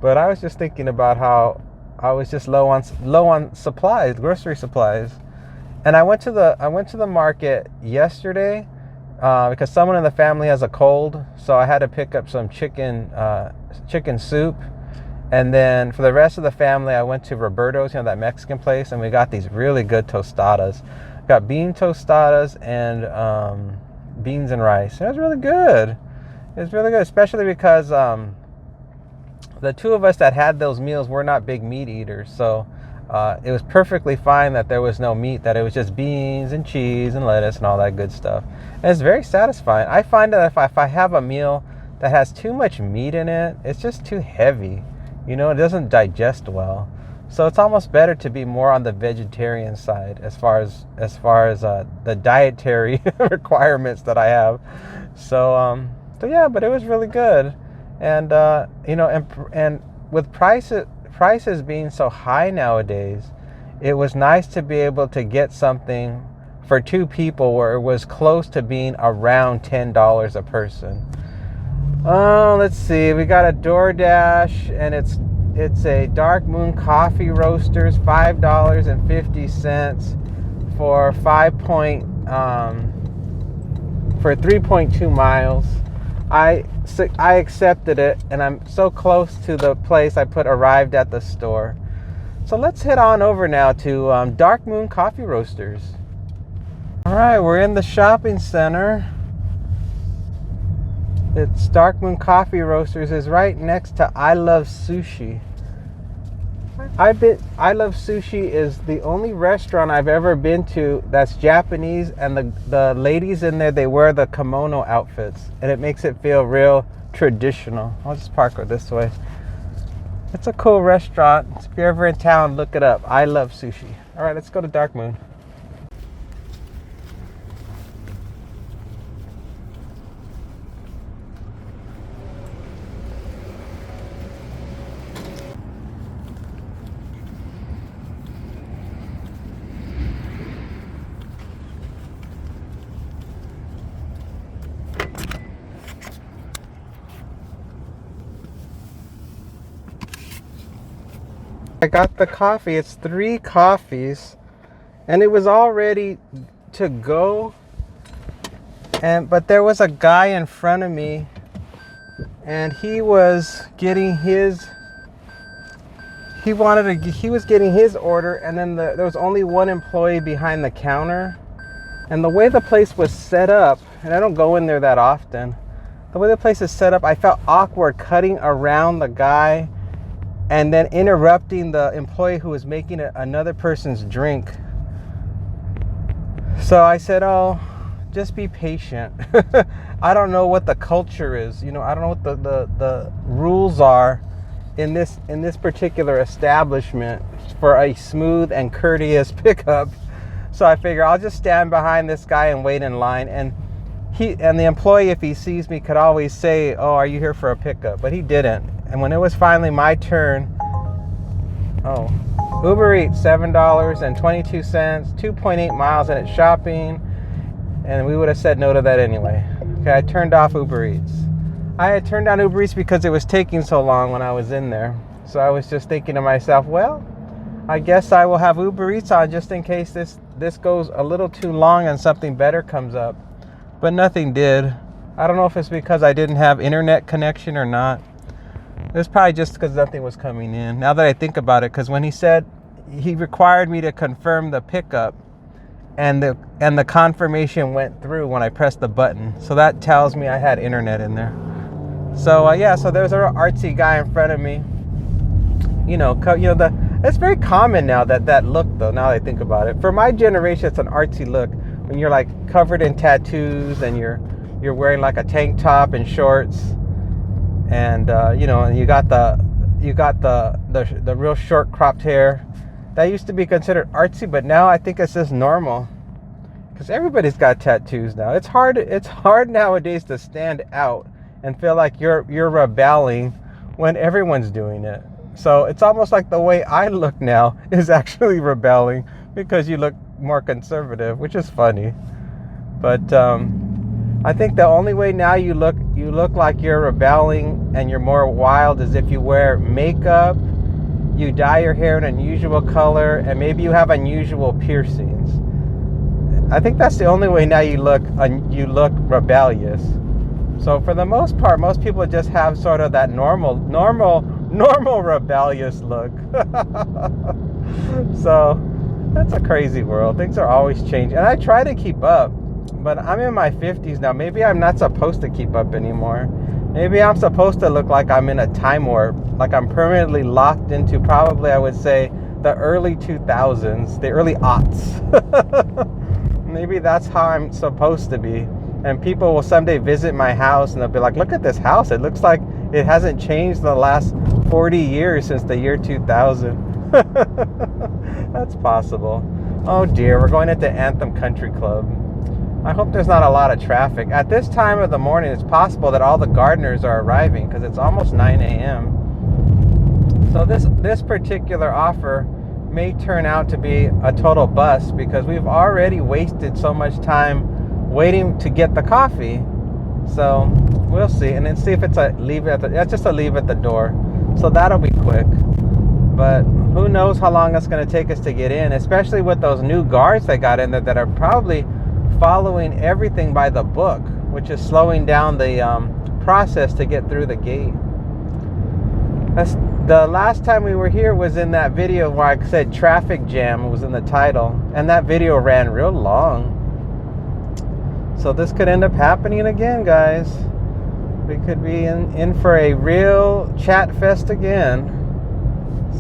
But I was just thinking about how I was just low on supplies, grocery supplies, and I went to the market yesterday because someone in the family has a cold, so I had to pick up some chicken soup, and then for the rest of the family, I went to Roberto's, that Mexican place, and we got these really good tostadas. Got bean tostadas and beans and rice. It was really good. It was really good, especially because the two of us that had those meals were not big meat eaters, so it was perfectly fine that there was no meat, that it was just beans and cheese and lettuce and all that good stuff. And it's very satisfying. I find that if I have a meal that has too much meat in it, it's just too heavy. It doesn't digest well. So it's almost better to be more on the vegetarian side as far as the dietary requirements that I have. So yeah, but it was really good. And and with prices being so high nowadays, it was nice to be able to get something for two people where it was close to being around $10 a person. Oh, let's see. We got a DoorDash, and it's a Dark Moon Coffee Roasters, $5.50 for 3.2 miles. I accepted it, and I'm so close to the place. I put arrived at the store. So let's head on over now to Dark Moon Coffee Roasters. All right, we're in the shopping center. It's Dark Moon Coffee Roasters is right next to I Love Sushi. I Love Sushi is the only restaurant I've ever been to that's Japanese, and the ladies in there, they wear the kimono outfits, and it makes it feel real traditional. I'll just park her this way. It's a cool restaurant. If you're ever in town, look it up. I Love Sushi. All right, let's go to Dark Moon. I got the coffee. It's 3 coffees, and it was all ready to go. But there was a guy in front of me, and he was getting his. He was getting his order, and then there was only one employee behind the counter. And the way the place was set up, and I don't go in there that often. The way the place is set up, I felt awkward cutting around the guy and then interrupting the employee who was making another person's drink. So I said, oh, just be patient. I don't know what the culture is. I don't know what the rules are in this particular establishment for a smooth and courteous pickup. So I figure I'll just stand behind this guy and wait in line. And the employee, if he sees me, could always say, oh, are you here for a pickup? But he didn't. And when it was finally my turn, UberEats, $7.22, 2.8 miles, and it's shopping. And we would have said no to that anyway. Okay, I turned off UberEats. I had turned on UberEats because it was taking so long when I was in there. So I was just thinking to myself, well, I guess I will have UberEats on just in case this goes a little too long and something better comes up. But nothing did. I don't know if it's because I didn't have internet connection or not. It was probably just because nothing was coming in. Now that I think about it, because when he said he required me to confirm the pickup, and the confirmation went through when I pressed the button, so that tells me I had internet in there. So so there's an artsy guy in front of me. It's very common now that look though. Now that I think about it, for my generation, it's an artsy look when you're like covered in tattoos and you're wearing like a tank top and shorts. And and you got the real short cropped hair. That used to be considered artsy, but now I think it's just normal because everybody's got tattoos now. It's hard nowadays to stand out and feel like you're rebelling when everyone's doing it. So it's almost like the way I look now is actually rebelling because you look more conservative, which is funny. But I think the only way now you look like you're rebelling and you're more wild is if you wear makeup, you dye your hair an unusual color, and maybe you have unusual piercings. I think that's the only way now you look rebellious. So for the most part, most people just have sort of that normal rebellious look. So that's a crazy world. Things are always changing, and I try to keep up. But I'm in my 50s now. Maybe I'm not supposed to keep up anymore. Maybe I'm supposed to look like I'm in a time warp, like I'm permanently locked into probably, I would say, the early 2000s, the early aughts. Maybe that's how I'm supposed to be. And people will someday visit my house and they'll be like, look at this house. It looks like it hasn't changed in the last 40 years since the year 2000. That's possible. Oh dear, we're going into Anthem Country Club. I hope there's not a lot of traffic. At this time of the morning, it's possible that all the gardeners are arriving because it's almost 9 a.m. So this particular offer may turn out to be a total bust because we've already wasted so much time waiting to get the coffee. So we'll see. And then see if it's a leave at the, that's just a leave at the door. So that'll be quick. But who knows how long it's going to take us to get in, especially with those new guards they got in there that are probably following everything by the book, which is slowing down the process to get through the gate. That's, the last time we were here was in that video where I said traffic jam was in the title, and that video ran real long. So this could end up happening again, guys. We could be in for a real chat fest again.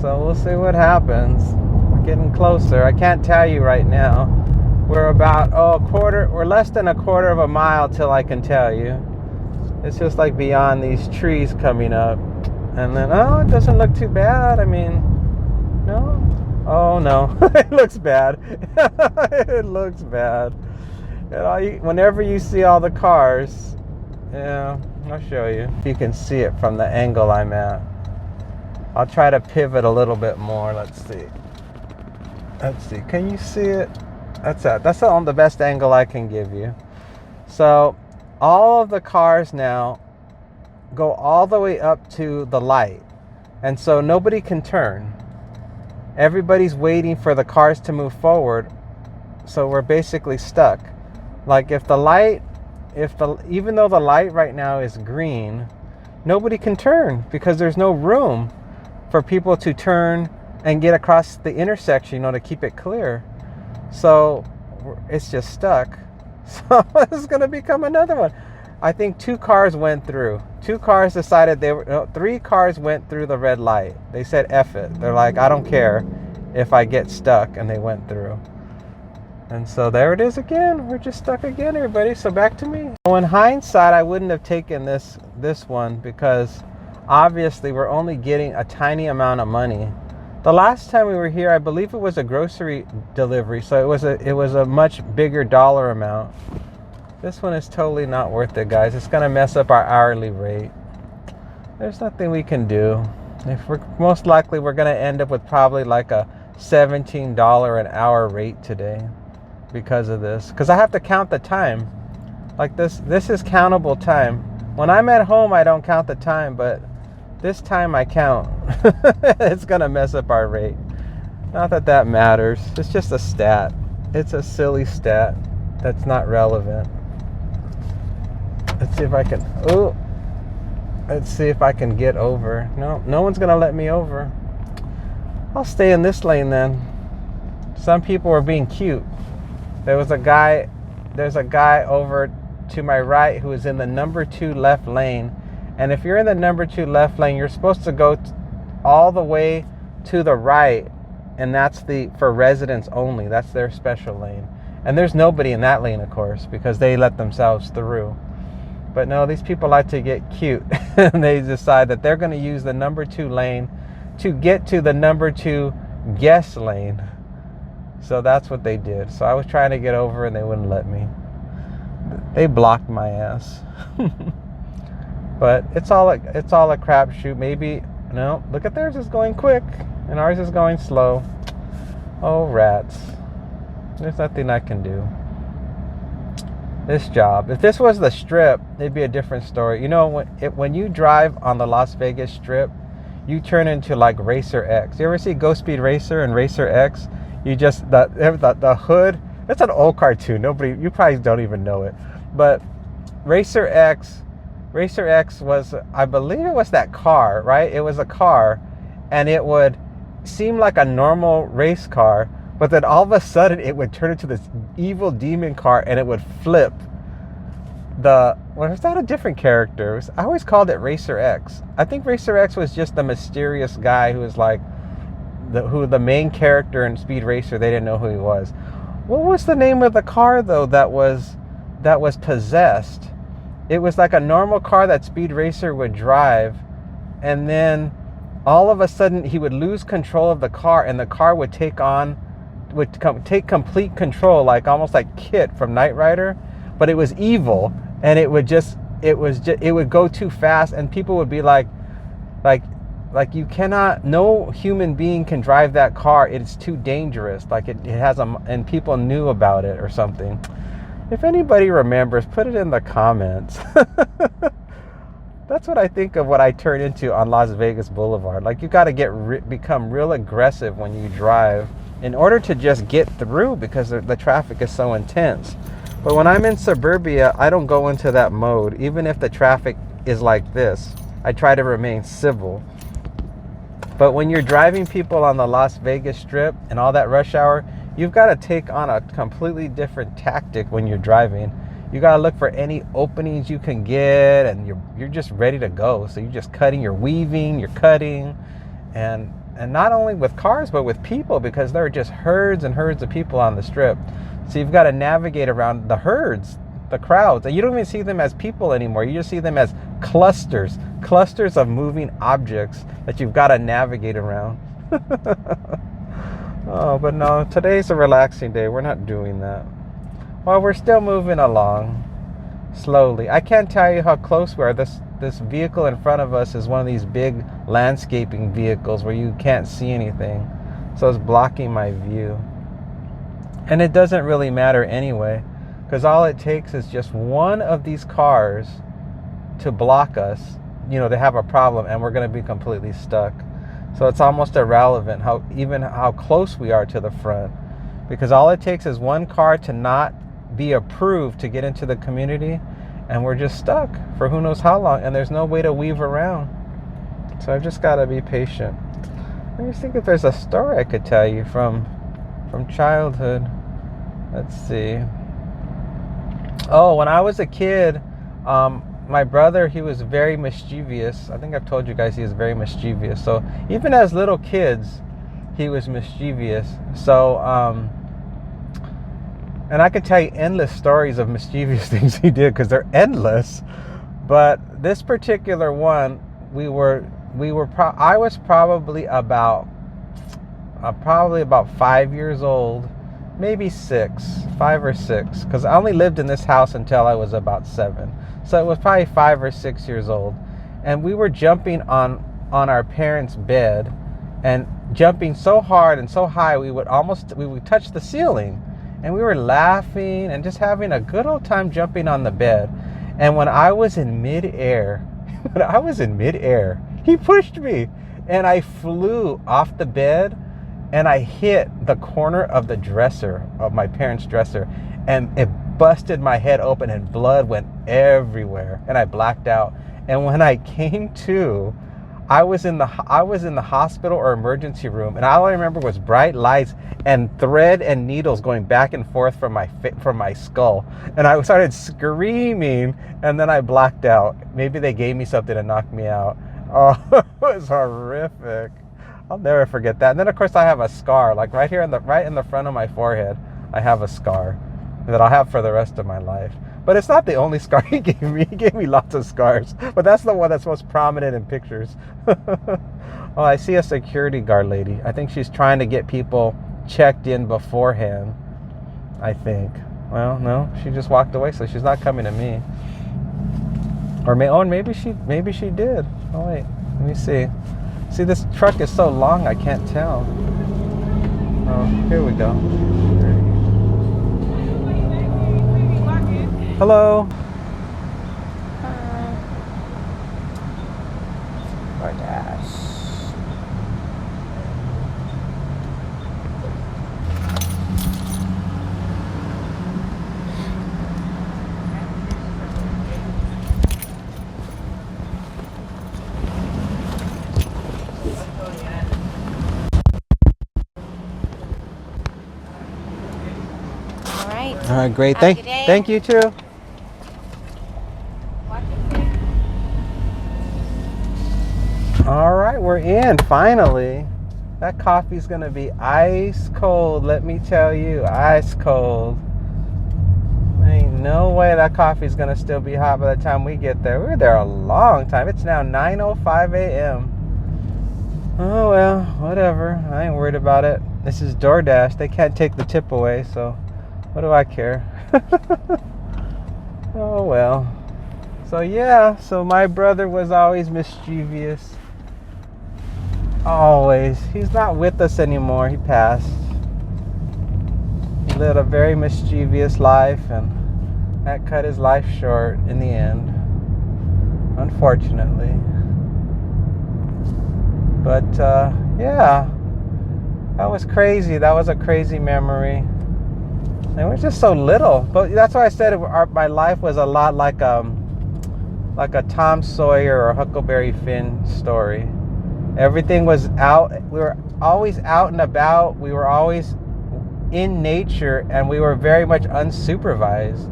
So we'll see what happens. We're getting closer. I can't tell you right now. We're about we're less than a quarter of a mile till I can tell you. It's just like beyond these trees coming up. And then, it doesn't look too bad. I mean, no. Oh no, it looks bad. It looks bad. Whenever you see all the cars, yeah, I'll show you. You can see it from the angle I'm at. I'll try to pivot a little bit more. Let's see. Can you see it? That's the best angle I can give you. So all of the cars now go all the way up to the light, and so nobody can turn. Everybody's waiting for the cars to move forward, so we're basically stuck. Like even though the light right now is green, nobody can turn because there's no room for people to turn and get across the intersection, to keep it clear. So it's just stuck. So this is going to become another one. I think 2 cars went through. 2 cars decided 3 cars went through the red light. They said, F it. They're like, I don't care if I get stuck, and they went through. And so there it is again. We're just stuck again, everybody. So back to me. So in hindsight, I wouldn't have taken this one because obviously we're only getting a tiny amount of money. The last time we were here, I believe it was a grocery delivery, so it was a much bigger dollar amount. This one is totally not worth it, guys. It's gonna mess up our hourly rate. There's nothing we can do. Most likely we're gonna end up with probably like a $17 an hour rate today because of this. Because I have to count the time. Like this is countable time. When I'm at home, I don't count the time, but this time I count. It's gonna mess up our rate. Not that that matters. It's just a stat. It's a silly stat that's not relevant. Let's see if I can. Let's see if I can get over. No one's gonna let me over. I'll stay in this lane then. Some people are being cute. There's a guy over to my right who is in the number 2 left lane. And if you're in the number 2 left lane, you're supposed to go all the way to the right, and that's for residents only. That's their special lane. And there's nobody in that lane, of course, because they let themselves through. But no, these people like to get cute, and they decide that they're going to use the number 2 lane to get to the number 2 guest lane. So that's what they did. So I was trying to get over, and they wouldn't let me. They blocked my ass. But it's all a crapshoot. Maybe no. Look at theirs is going quick, and ours is going slow. Oh rats! There's nothing I can do. This job. If this was the Strip, it'd be a different story. When you drive on the Las Vegas Strip, you turn into like Racer X. You ever see Ghost Speed Racer and Racer X? You just the hood. It's an old cartoon. You probably don't even know it. But Racer X was, I believe it was that car, right? It was a car, and it would seem like a normal race car, but then all of a sudden it would turn into this evil demon car, and it would flip. Was that a different character? I always called it Racer X. I think Racer X was just the mysterious guy who was like the main character in Speed Racer. They didn't know who he was. What was the name of the car though that was possessed? It was like a normal car that Speed Racer would drive, and then all of a sudden he would lose control of the car, and the car would take complete control, like almost like Kit from Knight Rider, but it was evil, and it would go too fast, and people would be like you cannot, no human being can drive that car. It's too dangerous. Like it has and people knew about it or something. If anybody remembers, put it in the comments. That's what I think of what I turn into on Las Vegas Boulevard. Like, you got to become real aggressive when you drive in order to just get through, because the traffic is so intense. But when I'm in suburbia, I don't go into that mode. Even if the traffic is like this, I try to remain civil. But when you're driving people on the Las Vegas Strip and all that rush hour, you've got to take on a completely different tactic when you're driving. You got to look for any openings you can get, and you're just ready to go. So you're just cutting, you're weaving, you're cutting, and not only with cars, but with people, because there are just herds and herds of people on the Strip. So you've got to navigate around the herds, the crowds, and you don't even see them as people anymore. You just see them as clusters of moving objects that you've got to navigate around. Oh, but no, today's a relaxing day. We're not doing that. Well, we're still moving along slowly. I can't tell you how close we are. This vehicle in front of us is one of these big landscaping vehicles where you can't see anything. So it's blocking my view. And it doesn't really matter anyway, because all it takes is just one of these cars to block us, to have a problem, and we're going to be completely stuck. So it's almost irrelevant how close we are to the front, because all it takes is one car to not be approved to get into the community, and we're just stuck for who knows how long, and there's no way to weave around. So I've just got to be patient. Let me think if there's a story I could tell you from childhood. Let's see. Oh, when I was a kid, my brother, he was very mischievous. I think I've told you guys he was very mischievous. So even as little kids, he was mischievous. So, and I could tell you endless stories of mischievous things he did, because they're endless. But this particular one, I was probably about 5 years old, maybe 5 or 6, because I only lived in this house until I was about 7. So it was probably 5 or 6 years old, and we were jumping on our parents' bed, and jumping so hard and so high we would touch the ceiling, and we were laughing and just having a good old time jumping on the bed. And when I was in midair, he pushed me, and I flew off the bed, and I hit the corner of the dresser, of my parents' dresser, and it busted my head open, and blood went everywhere, and I blacked out. And when I came to, I was in the hospital or emergency room, and all I remember was bright lights and thread and needles going back and forth from my skull. And I started screaming, and then I blacked out. Maybe they gave me something to knock me out. Oh, it was horrific. I'll never forget that. And then, of course, I have a scar, like right here right in the front of my forehead. I have a scar that I'll have for the rest of my life. But it's not the only scar he gave me. He gave me lots of scars. But that's the one that's most prominent in pictures. Oh, I see a security guard lady. I think she's trying to get people checked in beforehand, I think. Well, no, she just walked away, so she's not coming to me. Or maybe she did. Oh, wait, let me see. See, this truck is so long, I can't tell. Oh, here we go. Hello. DoorDash. All right, great. Thank you too. All right, we're in finally. That coffee's gonna be ice cold, let me tell you, ice cold. Ain't no way that coffee's gonna still be hot by the time we get there. We were there a long time. It's now 9:05 a.m. Oh well, whatever. I ain't worried about it. This is DoorDash. They can't take the tip away, so what do I care? Oh well. So yeah, so my brother was always mischievous. Always. He's not with us anymore. He passed. He lived a very mischievous life, and that cut his life short in the end. unfortunately. But yeah, that was crazy. That was a crazy memory. And it was just so little. But that's why I said my life was a lot like a Tom Sawyer or Huckleberry Finn story. Everything was out. We were always out and about. We were always in nature, and we were very much unsupervised.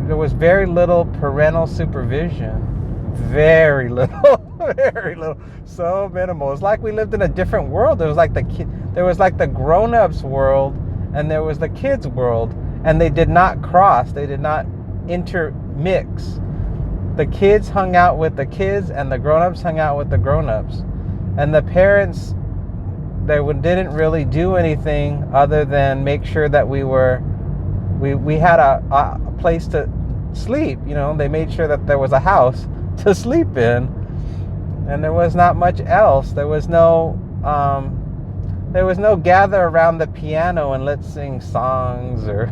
There was very little parental supervision. Very little. Very little. So minimal. It's like we lived in a different world. There was like the grown-ups world, and there was the kids world, and they did not cross. They did not intermix. The kids hung out with the kids, and the grown-ups hung out with the grown-ups. And the parents, they didn't really do anything other than make sure that we had a place to sleep. You know, they made sure that there was a house to sleep in, and there was not much else. There was no gather around the piano and let's sing songs, or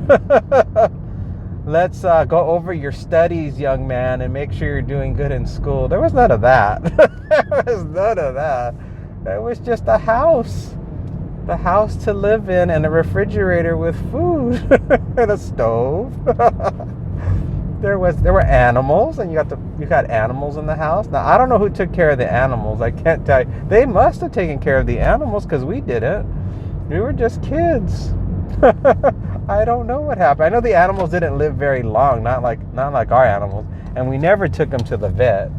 let's go over your studies, young man, and make sure you're doing good in school. There was none of that. There was none of that. It was just a house. The house to live in, and a refrigerator with food and a stove. There were animals, and you got animals in the house. Now I don't know who took care of the animals. I can't tell you. They must have taken care of the animals, because we didn't. We were just kids. I don't know what happened. I know the animals didn't live very long, not like our animals, and we never took them to the vet.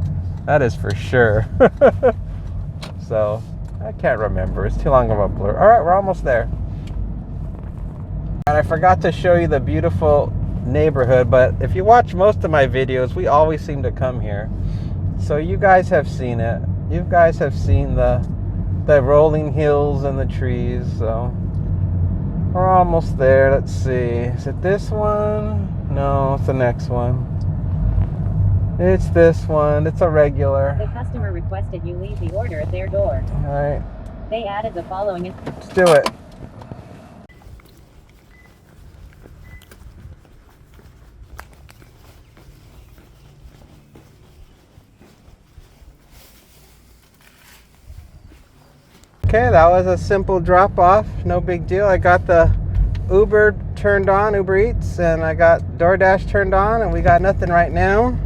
That is for sure. So I can't remember. It's too long of a blur. All right, we're almost there. And I forgot to show you the beautiful neighborhood, but if you watch most of my videos, we always seem to come here. So you guys have seen it. You guys have seen the rolling hills and the trees. So we're almost there. Let's see. Is it this one? No, it's the next one. It's this one. It's a regular. The customer requested you leave the order at their door. All right. They added the following. Let's do it. Okay, that was a simple drop off. No big deal. I got the Uber turned on, Uber Eats, and I got DoorDash turned on, and we got nothing right now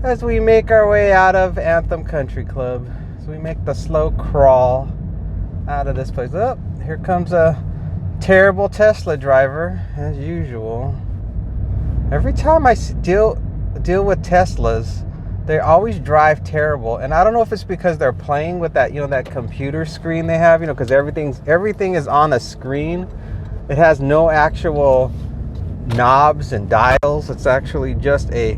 as we make our way out of Anthem Country Club. So we make the slow crawl out of this place. Oh, here comes a terrible Tesla driver, as usual. Every time I deal with Teslas, they always drive terrible, and I don't know if it's because they're playing with that, that computer screen they have, because everything is on a screen. It has no actual knobs and dials. It's actually just like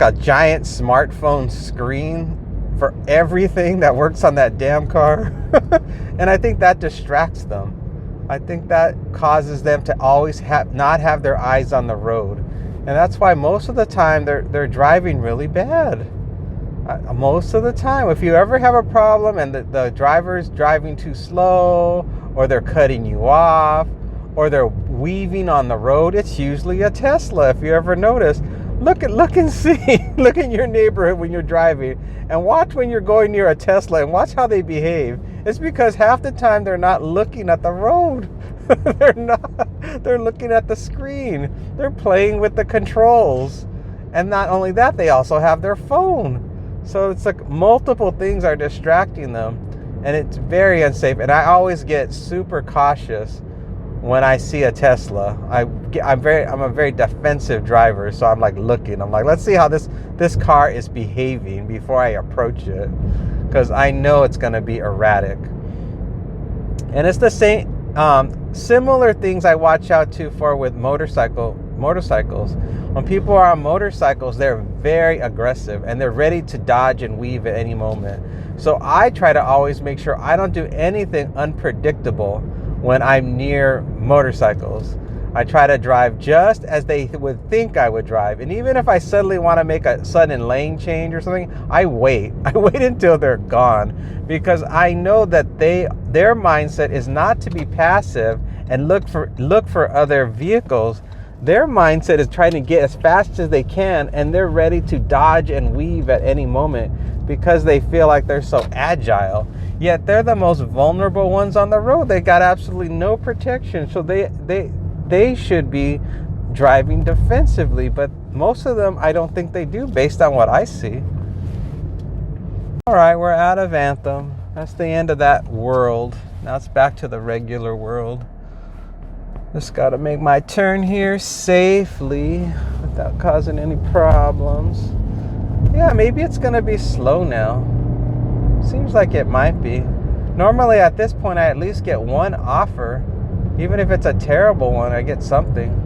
a giant smartphone screen for everything that works on that damn car. And I think that distracts them. I think that causes them to always not have their eyes on the road. And that's why most of the time they're driving really bad. Most of the time, if you ever have a problem and the driver's driving too slow, or they're cutting you off, or they're weaving on the road, it's usually a Tesla. If you ever notice, look and see. Look in your neighborhood when you're driving, and watch when you're going near a Tesla, and watch how they behave. It's because half the time they're not looking at the road. They're looking at the screen. They're playing with the controls. And not only that, they also have their phone. So it's like multiple things are distracting them, and it's very unsafe. And I always get super cautious when I see a Tesla. I'm a very defensive driver, so I'm like looking. I'm like, let's see how this car is behaving before I approach it, because I know it's going to be erratic. And it's the same. Similar things I watch out for with motorcycles. When people are on motorcycles, they're very aggressive and they're ready to dodge and weave at any moment. So I try to always make sure I don't do anything unpredictable when I'm near motorcycles. I try to drive just as they would think I would drive. And even if I suddenly want to make a sudden lane change or something, I wait. I wait until they're gone, because I know that their mindset is not to be passive and look for other vehicles. Their mindset is trying to get as fast as they can, and they're ready to dodge and weave at any moment because they feel like they're so agile. Yet they're the most vulnerable ones on the road. They got absolutely no protection. So they should be driving defensively, but most of them I don't think they do based on what I see. All right, we're out of Anthem. That's the end of that world. Now it's back to the regular world. Just got to make my turn here safely without causing any problems. Yeah, maybe it's going to be slow now. Seems like it might be. Normally at this point I at least get one offer. Even if it's a terrible one, I get something.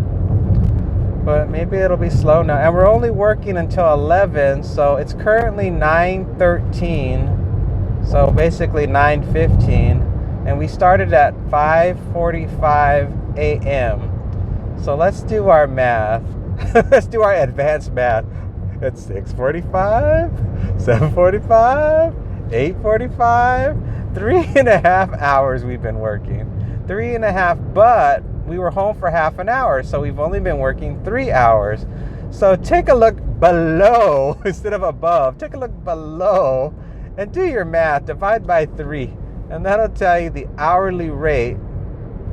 But maybe it'll be slow now. And we're only working until 11, so it's currently 9:13. So basically 9:15. And we started at 5:45 a.m. So let's do our math. Let's do our advanced math. It's 6:45, 7:45, 8:45. 3.5 hours we've been working. 3.5, but we were home for half an hour, so we've only been working 3 hours. So take a look below instead of above. Take a look below and do your math. Divide by 3, and that'll tell you the hourly rate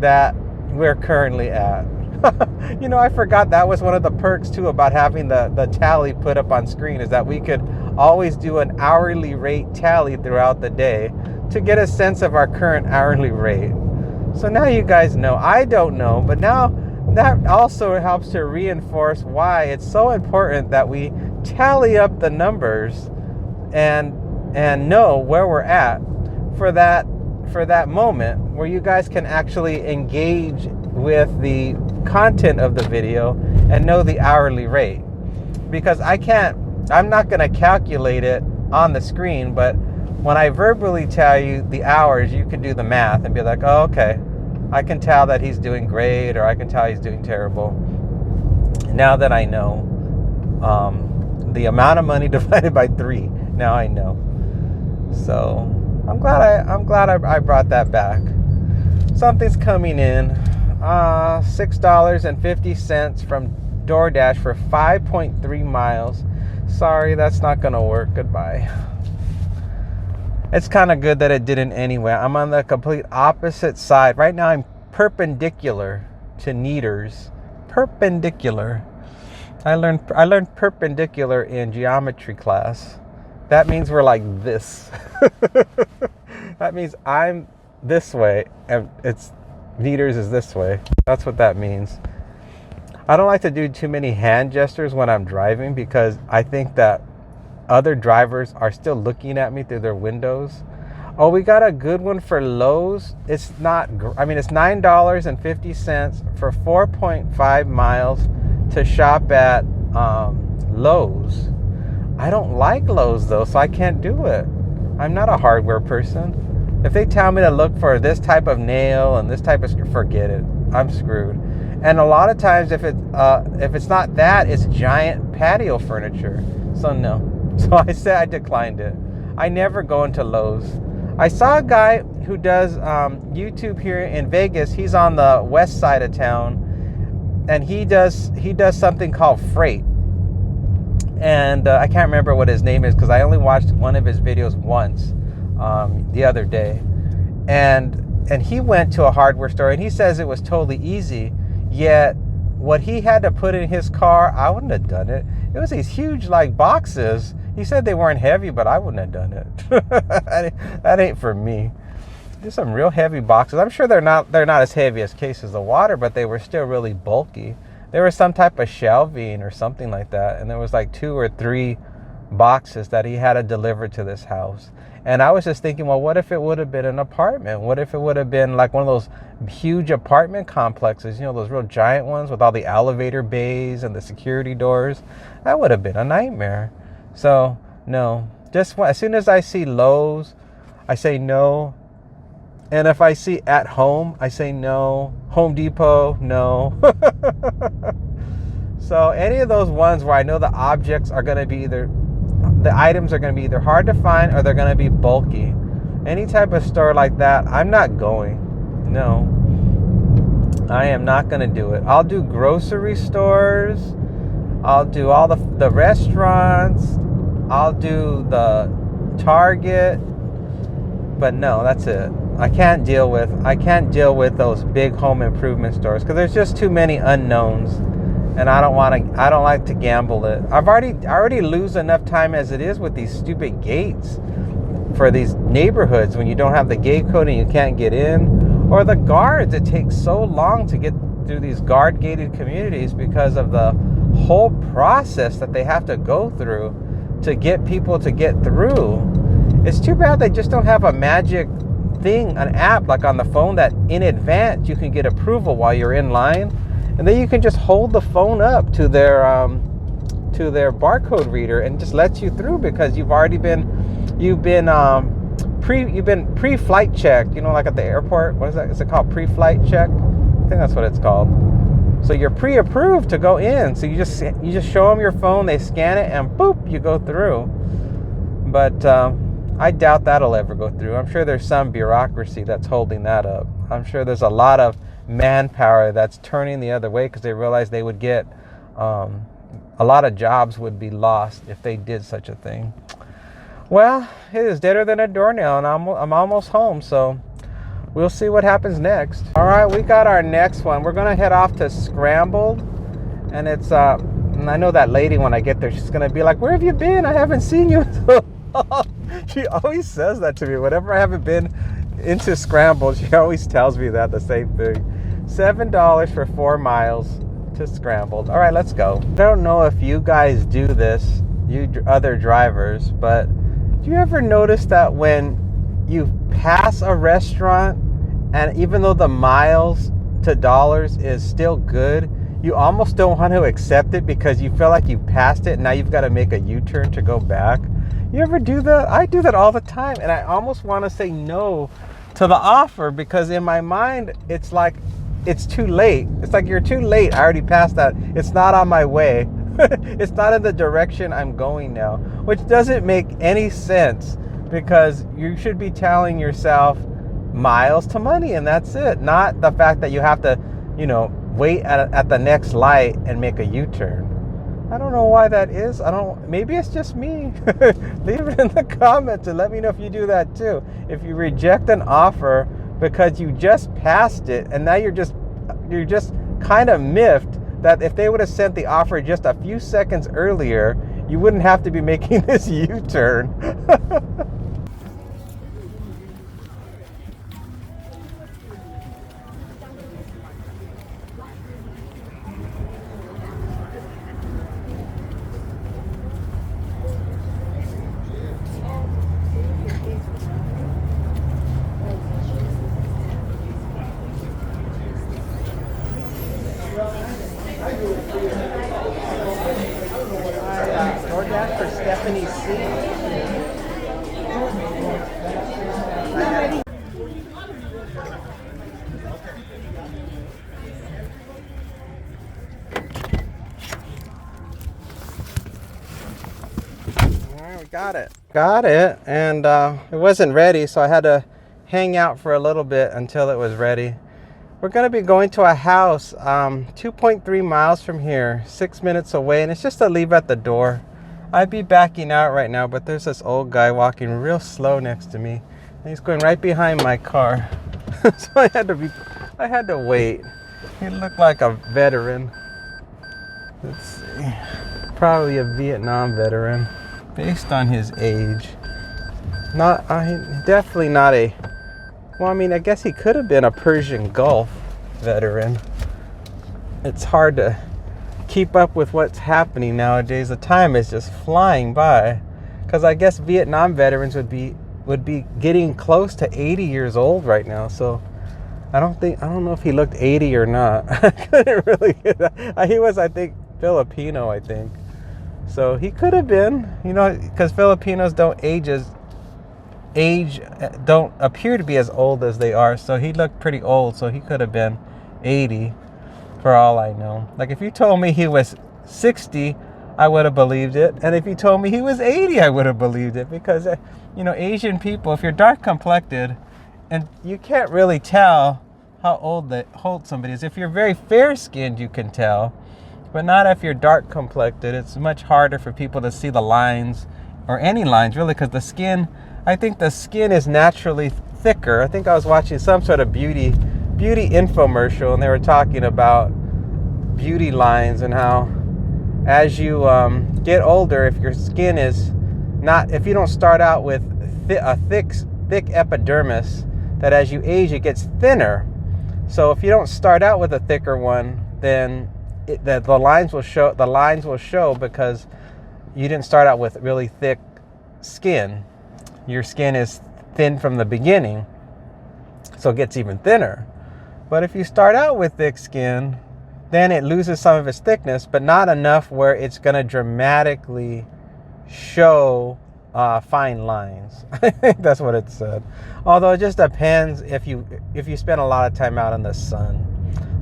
that we're currently at. You know, I forgot that was one of the perks too about having the tally put up on screen, is that we could always do an hourly rate tally throughout the day to get a sense of our current hourly rate. So now you guys know. I don't know, but now that also helps to reinforce why it's so important that we tally up the numbers and know where we're at for that moment where you guys can actually engage with the content of the video and know the hourly rate. Because I'm not going to calculate it on the screen, but when I verbally tell you the hours, you can do the math and be like, oh, okay, I can tell that he's doing great, or I can tell he's doing terrible. Now that I know the amount of money divided by 3, now I know. So I'm glad I brought that back. Something's coming in. $6.50 from DoorDash for 5.3 miles. Sorry, that's not gonna work. Goodbye. It's kind of good that it didn't anyway. I'm on the complete opposite side. Right now I'm perpendicular to Neaters. Perpendicular. I learned perpendicular in geometry class. That means we're like this. That means I'm this way and Neaters is this way. That's what that means. I don't like to do too many hand gestures when I'm driving because I think that other drivers are still looking at me through their windows. Oh, we got a good one for Lowe's. It's $9.50 for 4.5 miles to shop at Lowe's. I don't like Lowe's though, so I can't do it. I'm not a hardware person. If they tell me to look for this type of nail and this type of, forget it. I'm screwed. And a lot of times if it's not that, it's giant patio furniture. So no. So I said I declined it. I never go into Lowe's. I saw a guy who does YouTube here in Vegas. He's on the west side of town, and he does something called Freight. And I can't remember what his name is because I only watched one of his videos once the other day. And he went to a hardware store, and he says it was totally easy. Yet what he had to put in his car, I wouldn't have done it. It was these huge like boxes. He said they weren't heavy, but I wouldn't have done it. That ain't for me. There's some real heavy boxes. I'm sure they're not as heavy as cases of water, but they were still really bulky. There was some type of shelving or something like that, and there was like 2 or 3 boxes that he had to deliver to this house. And I was just thinking, well, what if it would have been an apartment? What if it would have been like one of those huge apartment complexes, you know, those real giant ones with all the elevator bays and the security doors? That would have been a nightmare. So, no. Just as soon as I see Lowe's, I say no. And if I see At Home, I say no. Home Depot, no. So any of those ones where I know the objects are going to be the items are going to be either hard to find or they're going to be bulky. Any type of store like that, I'm not going. No. I am not going to do it. I'll do grocery stores. I'll do all the restaurants. I'll do the Target. But no, that's it. I can't deal with those big home improvement stores because there's just too many unknowns, and I don't like to gamble it. I already lose enough time as it is with these stupid gates for these neighborhoods when you don't have the gate code and you can't get in, or the guards. It takes so long to get through these guard gated communities because of the whole process that they have to go through to get people to get through. It's too bad they just don't have a magic thing, an app like on the phone that in advance you can get approval while you're in line, and then you can just hold the phone up to their barcode reader and just lets you through because you've been pre-flight checked, like at the airport. What is that? Is it called pre-flight check? I think that's what it's called. So you're pre-approved to go in. So you just show them your phone, they scan it, and boop, you go through. But I doubt that'll ever go through. I'm sure there's some bureaucracy that's holding that up. I'm sure there's a lot of manpower that's turning the other way because they realize they would get a lot of jobs would be lost if they did such a thing. Well, it is deader than a doornail, and I'm almost home, so we'll see what happens next. All right, we got our next one. We're gonna head off to Scrambled, and it's and I know that lady when I get there, she's gonna be like, "Where have you been? I haven't seen you." She always says that to me whenever I haven't been into Scrambled. She always tells me that, the same thing. $7 for 4 miles to Scrambled. All right, let's go. I don't know if you guys do this, you other drivers, but do you ever notice that when you pass a restaurant and even though the miles to dollars is still good, you almost don't want to accept it because you feel like you passed it and now you've got to make a U-turn to go back? You ever do that? I do that all the time, and I almost want to say no to the offer because in my mind it's like it's too late. It's like you're too late. I already passed that. It's not on my way. It's not in the direction I'm going now, which doesn't make any sense because you should be telling yourself miles to money and that's it, not the fact that you have to, wait at the next light and make a U-turn. I don't know why that is. Maybe it's just me. Leave it in the comments and let me know if you do that too. If you reject an offer because you just passed it and now you're just kind of miffed that if they would have sent the offer just a few seconds earlier, you wouldn't have to be making this U-turn. DoorDash for Stephanie C. Alright, we got it. And it wasn't ready, so I had to hang out for a little bit until it was ready. We're going to be going to a house 2.3 miles from here, 6 minutes away, and it's just a leave at the door. I'd be backing out right now, but there's this old guy walking real slow next to me, and he's going right behind my car. So I had to wait. He looked like a veteran. Let's see. Probably a Vietnam veteran, based on his age. Definitely not a... Well, I mean, I guess he could have been a Persian Gulf veteran. It's hard to keep up with what's happening nowadays. The time is just flying by. Because I guess Vietnam veterans would be getting close to 80 years old right now. So I don't know if he looked 80 or not. I couldn't really get that. He was, I think, Filipino, I think. So he could have been, because Filipinos don't appear to be as old as they are, so he looked pretty old, so he could have been 80 for all I know. Like if you told me he was 60, I would have believed it, and if you told me he was 80, I would have believed it, because Asian people, if you're dark complected and you can't really tell old somebody is. If you're very fair skinned, you can tell, but not if you're dark complected. It's much harder for people to see the lines, or any lines really, because the skin. I think the skin is naturally thicker. I think I was watching some sort of beauty infomercial, and they were talking about beauty lines and how as you get older, if your skin is not, if you don't start out with a thick epidermis, that as you age it gets thinner. So if you don't start out with a thicker one, then the lines will show. The lines will show because you didn't start out with really thick skin. Your skin is thin from the beginning, so it gets even thinner. But if you start out with thick skin, then it loses some of its thickness, but not enough where it's going to dramatically show fine lines. I think that's what it said. Although it just depends if you spend a lot of time out in the sun.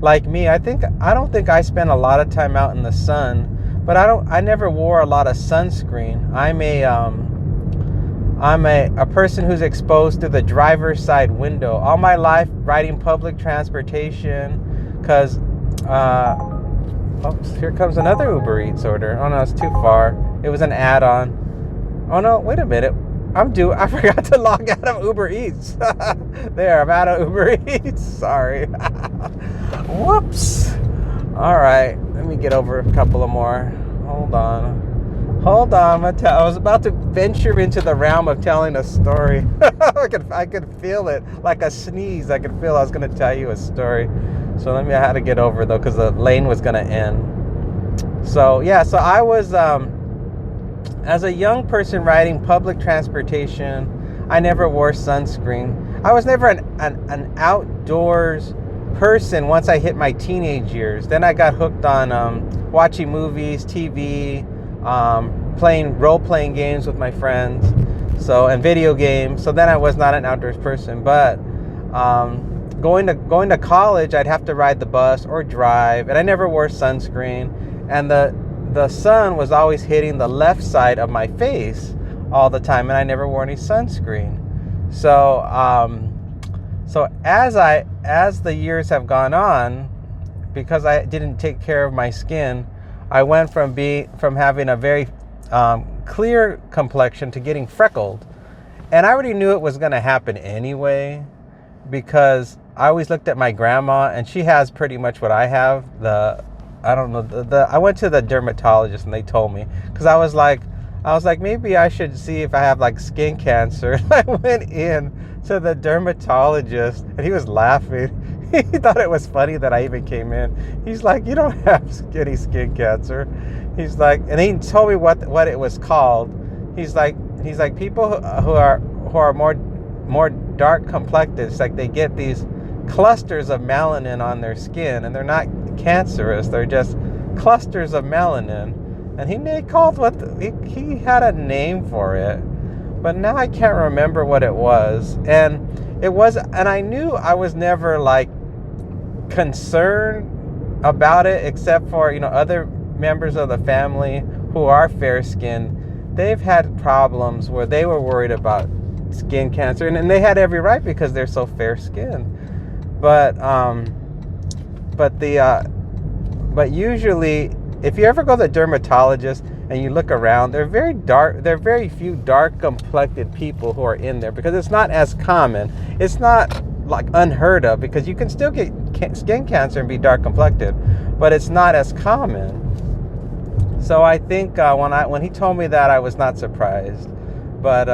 Like me, I don't think I spend a lot of time out in the sun, but I never wore a lot of sunscreen. I'm a person who's exposed to the driver's side window all my life, riding public transportation, because here comes another UberEats order. Oh no, it's too far. It was an add-on. Oh no, wait a minute. I forgot to log out of UberEats. There, I'm out of UberEats. Sorry. Whoops. All right, let me get over a couple of more. Hold on. I was about to venture into the realm of telling a story. I could feel it like a sneeze. I could feel I was going to tell you a story. So I had to get over though, because the lane was going to end. So yeah, so I was as a young person riding public transportation, I never wore sunscreen. I was never an outdoors person once I hit my teenage years. Then I got hooked on watching movies, TV, playing role-playing games with my friends, and video games. So then I was not an outdoors person. But going to college, I'd have to ride the bus or drive, and I never wore sunscreen. And the sun was always hitting the left side of my face all the time, and I never wore any sunscreen. So as the years have gone on, because I didn't take care of my skin, I went from having a very clear complexion to getting freckled. And I already knew it was going to happen anyway, because I always looked at my grandma, and she has pretty much what I have. I went to the dermatologist, and they told me, because I was like, maybe I should see if I have like skin cancer. I went in to the dermatologist, and he was laughing. He thought it was funny that I even came in. He's like, you don't have any skin cancer. He's like, and he told me what it was called. He's like people who are more dark complected, it's like they get these clusters of melanin on their skin, and they're not cancerous. They're just clusters of melanin. And he had a name for it, but now I can't remember what it was. And I knew I was never like concerned about it, except for other members of the family who are fair skinned. They've had problems where they were worried about skin cancer, and they had every right, because they're so fair skinned. But usually, if you ever go to the dermatologist and you look around, there are very few dark complected people who are in there, because it's not as common. It's not like unheard of, because you can still get skin cancer and be dark complected, but it's not as common. So I think when he told me that, I was not surprised. But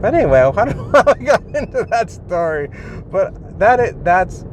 anyway, I don't know how I got into that story. But that's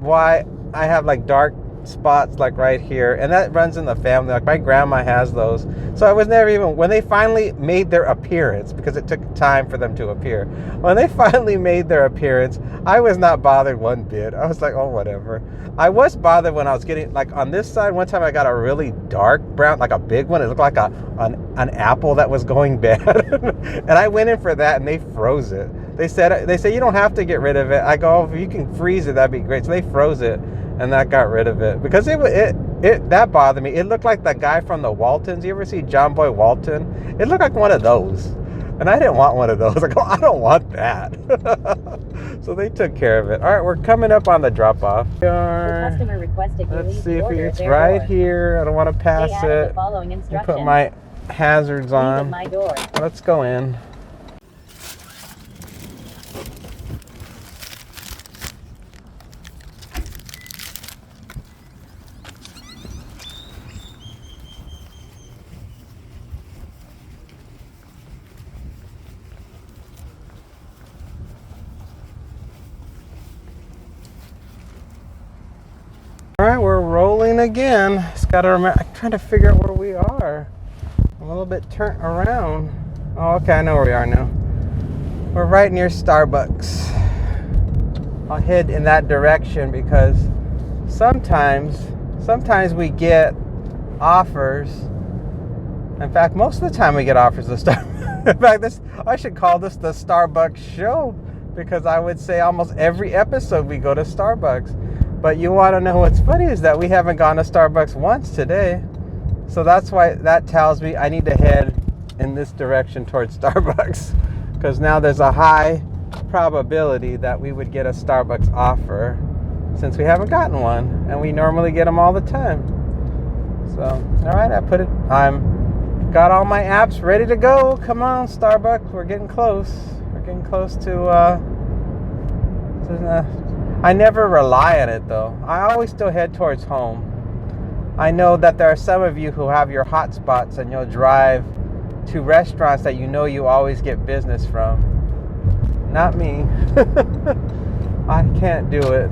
why I have like dark spots like right here, and that runs in the family. Like my grandma has those. So I was never even, when they finally made their appearance, because it took time for them to appear. When they finally made their appearance, I was not bothered one bit. I was like, oh, whatever. I was bothered when I was getting, like on this side, one time I got a really dark brown, like a big one. It looked like an apple that was going bad. And I went in for that, and they froze it. They said you don't have to get rid of it. I go, oh, if you can freeze it, that'd be great. So they froze it, and that got rid of it, because that bothered me. It looked like the guy from the Waltons. You ever see John Boy Walton? It looked like one of those. And I didn't want one of those. I go, I don't want that. So they took care of it. All right, we're coming up on the drop-off. The customer requested you Let's leave see the if order it's at their right door. here. I don't want to pass They added it. the following Let me instructions. put my hazards Leave at on. my door. Let's go in. All right, we're rolling again. Just gotta remember. I'm trying to figure out where we are. I'm a little bit turned around. Oh, okay, I know where we are now. We're right near Starbucks. I'll head in that direction because sometimes we get offers. In fact, most of the time we get offers to Starbucks. In fact, I should call this the Starbucks show because I would say almost every episode we go to Starbucks. But you want to know what's funny is that we haven't gone to Starbucks once today. So that's why that tells me I need to head in this direction towards Starbucks. Because now there's a high probability that we would get a Starbucks offer since we haven't gotten one. And we normally get them all the time. So, all right, I'm got all my apps ready to go. Come on, Starbucks. We're getting close. We're getting close to I never rely on it though. I always still head towards home. I know that there are some of you who have your hot spots and you'll drive to restaurants that you know you always get business from. Not me. I can't do it.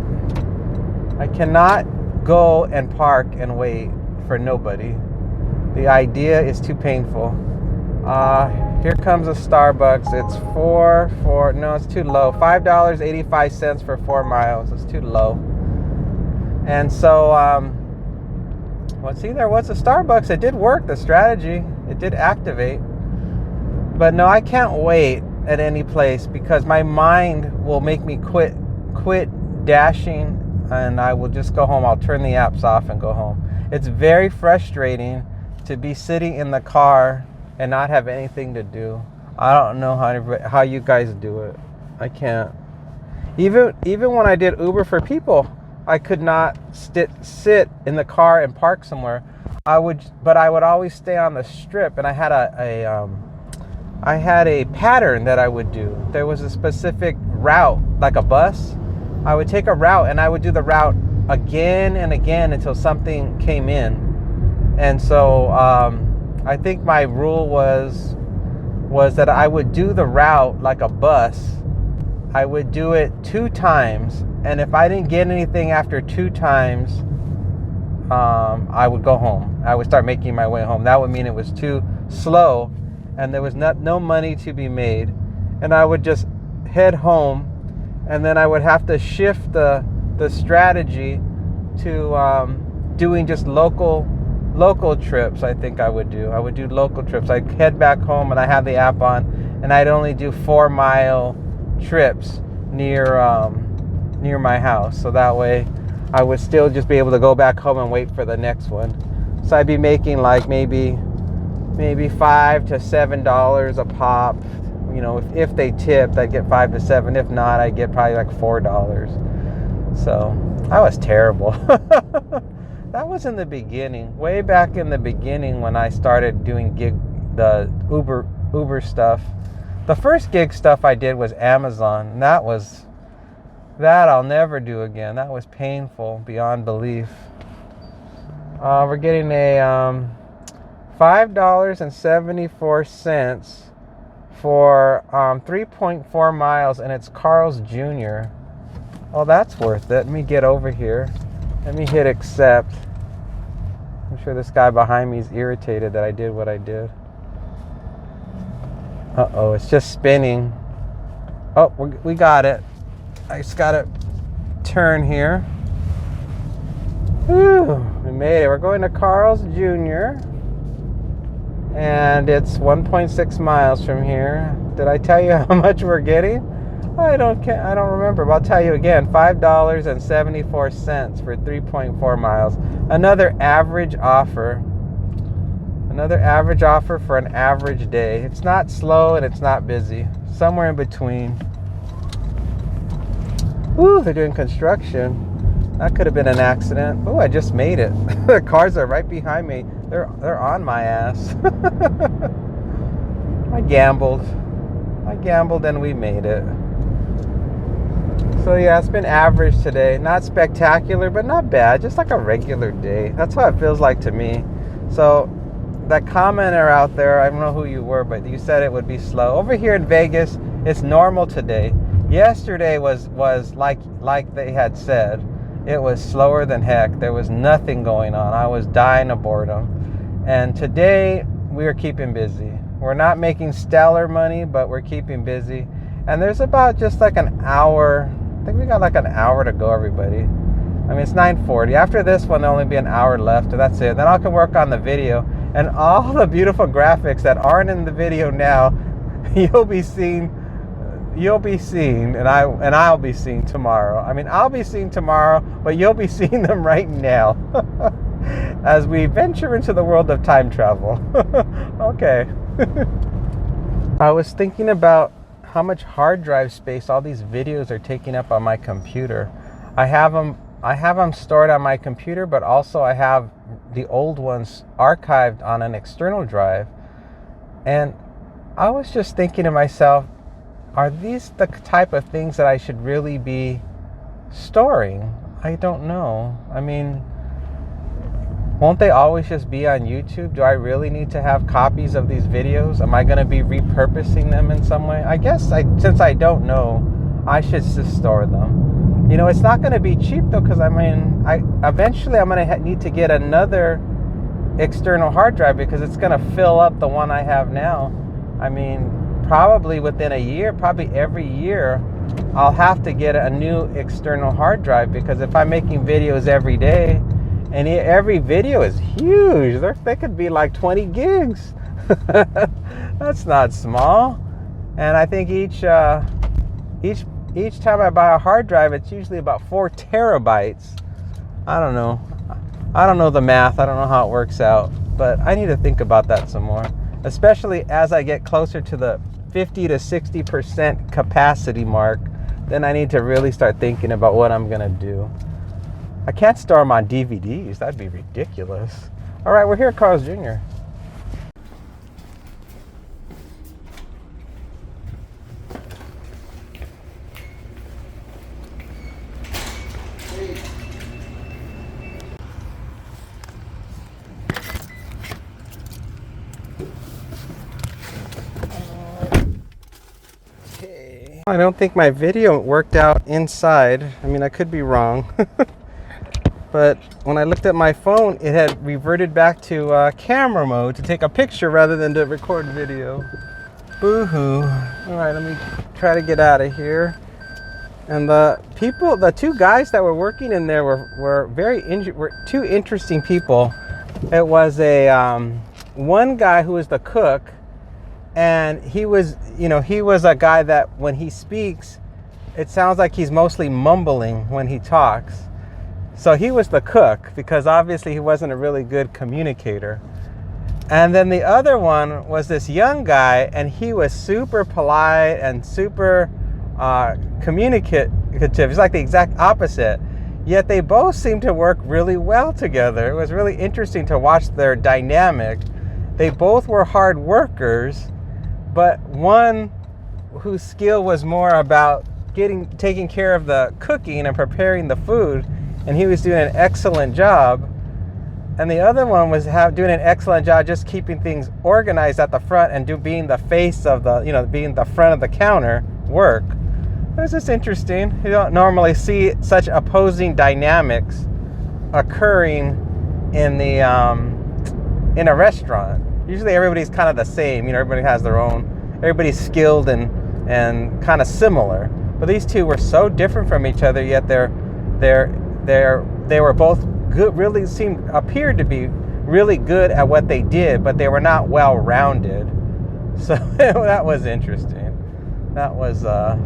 I cannot go and park and wait for nobody. The idea is too painful. Here comes a Starbucks. It's no, it's too low. $5.85 for 4 miles. It's too low. And so, there was a Starbucks. It did work, the strategy. It did activate. But no, I can't wait at any place because my mind will make me quit dashing and I will just go home. I'll turn the apps off and go home. It's very frustrating to be sitting in the car and not have anything to do. I don't know how you guys do it. I can't. Even when I did Uber for people, I could not sit in the car and park somewhere. But I would always stay on the strip, and I had a pattern that I would do. There was a specific route, like a bus. I would take a route, and I would do the route again and again until something came in. And so I think my rule was that I would do the route like a bus. I would do it 2 times, and if I didn't get anything after 2 times, I would go home. I would start making my way home. That would mean it was too slow, and there was no money to be made, and I would just head home, and then I would have to shift the strategy to doing just local trips. I think I would do local trips. I'd head back home and I have the app on, and I'd only do 4-mile trips near my house, so that way I would still just be able to go back home and wait for the next one. So I'd be making like maybe $5 to $7 a pop. You know, if they tipped, I'd get $5 to $7. If not, I'd get probably like $4. So I was terrible. That was in the beginning, way back in the beginning when I started doing the Uber stuff. The first gig stuff I did was Amazon, and that I'll never do again. That was painful beyond belief. We're getting a $5.74 for 3.4 miles, and it's Carl's Jr. Oh, that's worth it. Let me get over here. Let me hit accept. I'm sure this guy behind me is irritated that I did what I did. Uh-oh, it's just spinning. Oh, we got it. I just got to turn here. Whew, we made it. We're going to Carl's Jr. And it's 1.6 miles from here. Did I tell you how much we're getting? I don't remember, but I'll tell you again. $5.74 for 3.4 miles. Another average offer. Another average offer for an average day. It's not slow and it's not busy. Somewhere in between. Ooh, they're doing construction. That could have been an accident. Oh, I just made it. The cars are right behind me. They're on my ass. I gambled and we made it. So yeah, it's been average today. Not spectacular, but not bad. Just like a regular day. That's what it feels like to me. So that commenter out there, I don't know who you were, but you said it would be slow. Over here in Vegas, it's normal today. Yesterday was like they had said. It was slower than heck. There was nothing going on. I was dying of boredom. And today, we are keeping busy. We're not making stellar money, but we're keeping busy. And there's about just like an hour. I think we got like an hour to go, everybody. I mean, it's 9:40. After this one, there'll only be an hour left. That's it. Then I can work on the video. And all the beautiful graphics that aren't in the video now, you'll be seeing, and I'll be seeing tomorrow. I mean, I'll be seeing tomorrow, but you'll be seeing them right now as we venture into the world of time travel. Okay. I was thinking about how much hard drive space all these videos are taking up on my computer. I have them stored on my computer, but also I have the old ones archived on an external drive. And I was just thinking to myself, are these the type of things that I should really be storing? I don't know. I mean, won't they always just be on YouTube? Do I really need to have copies of these videos? Am I going to be repurposing them in some way? I guess since I don't know, I should just store them. You know, it's not going to be cheap though, because I mean, eventually I'm going to need to get another external hard drive because it's going to fill up the one I have now. I mean, probably within a year, probably every year, I'll have to get a new external hard drive, because if I'm making videos every day, and every video is huge, they could be like 20 gigs. That's not small. And I think each time I buy a hard drive, it's usually about 4 terabytes. I don't know. I don't know the math. I don't know how it works out. But I need to think about that some more, especially as I get closer to the 50 to 60% capacity mark. Then I need to really start thinking about what I'm going to do. I can't store them on DVDs. That'd be ridiculous. All right, we're here at Carl's Jr. Okay. I don't think my video worked out inside. I mean, I could be wrong. But when I looked at my phone, it had reverted back to camera mode to take a picture rather than to record video. Boo-hoo. All right, let me try to get out of here. And the two guys that were working in there were two interesting people. It was one guy who was the cook, and he was a guy that when he speaks, it sounds like he's mostly mumbling when he talks. So he was the cook, because obviously he wasn't a really good communicator. And then the other one was this young guy, and he was super polite and super communicative. He's like the exact opposite. Yet they both seemed to work really well together. It was really interesting to watch their dynamic. They both were hard workers, but one whose skill was more about taking care of the cooking and preparing the food, and he was doing an excellent job. And the other one was doing an excellent job just keeping things organized at the front and being the face of being the front of the counter work. It was just interesting. You don't normally see such opposing dynamics occurring in a restaurant. Usually everybody's kind of the same. Everybody has their own. Everybody's skilled and kind of similar. But these two were so different from each other. Yet they were both good. Really appeared to be really good at what they did, but they were not well-rounded. So that was interesting. That was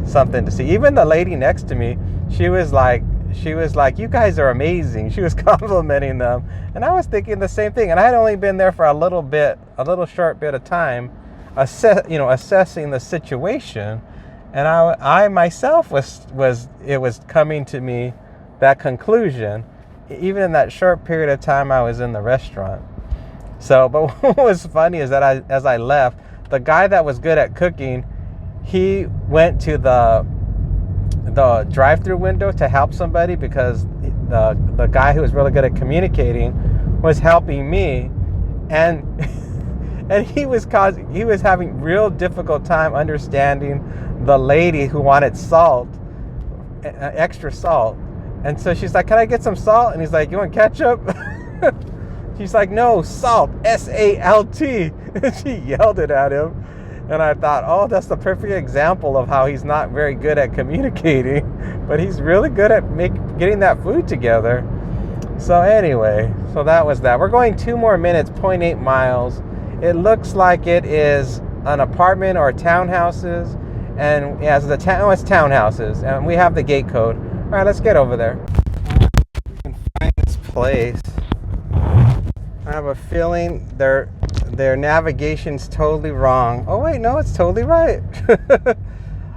something to see. Even the lady next to me, she was like, she was like, "You guys are amazing." She was complimenting them, and I was thinking the same thing. And I had only been there for a little short bit of time, assessing the situation. And I myself was coming to me that conclusion, even in that short period of time I was in the restaurant. So, but what was funny is that as I left, the guy that was good at cooking, he went to the drive-through window to help somebody because the guy who was really good at communicating was helping me, and and he was having real difficult time understanding the lady who wanted salt, extra salt. And so she's like, "Can I get some salt?" And he's like, "You want ketchup?" She's like, "No, salt, SALT." And she yelled it at him. And I thought, oh, that's the perfect example of how he's not very good at communicating, but he's really good at getting that food together. So anyway, so that was that. We're going 2 more minutes, 0.8 miles. It looks like it is an apartment or townhouses. And yeah, it's townhouses. And we have the gate code. All right, let's get over there. We can find this place. I have a feeling their navigation's totally wrong. Oh wait, no, it's totally right.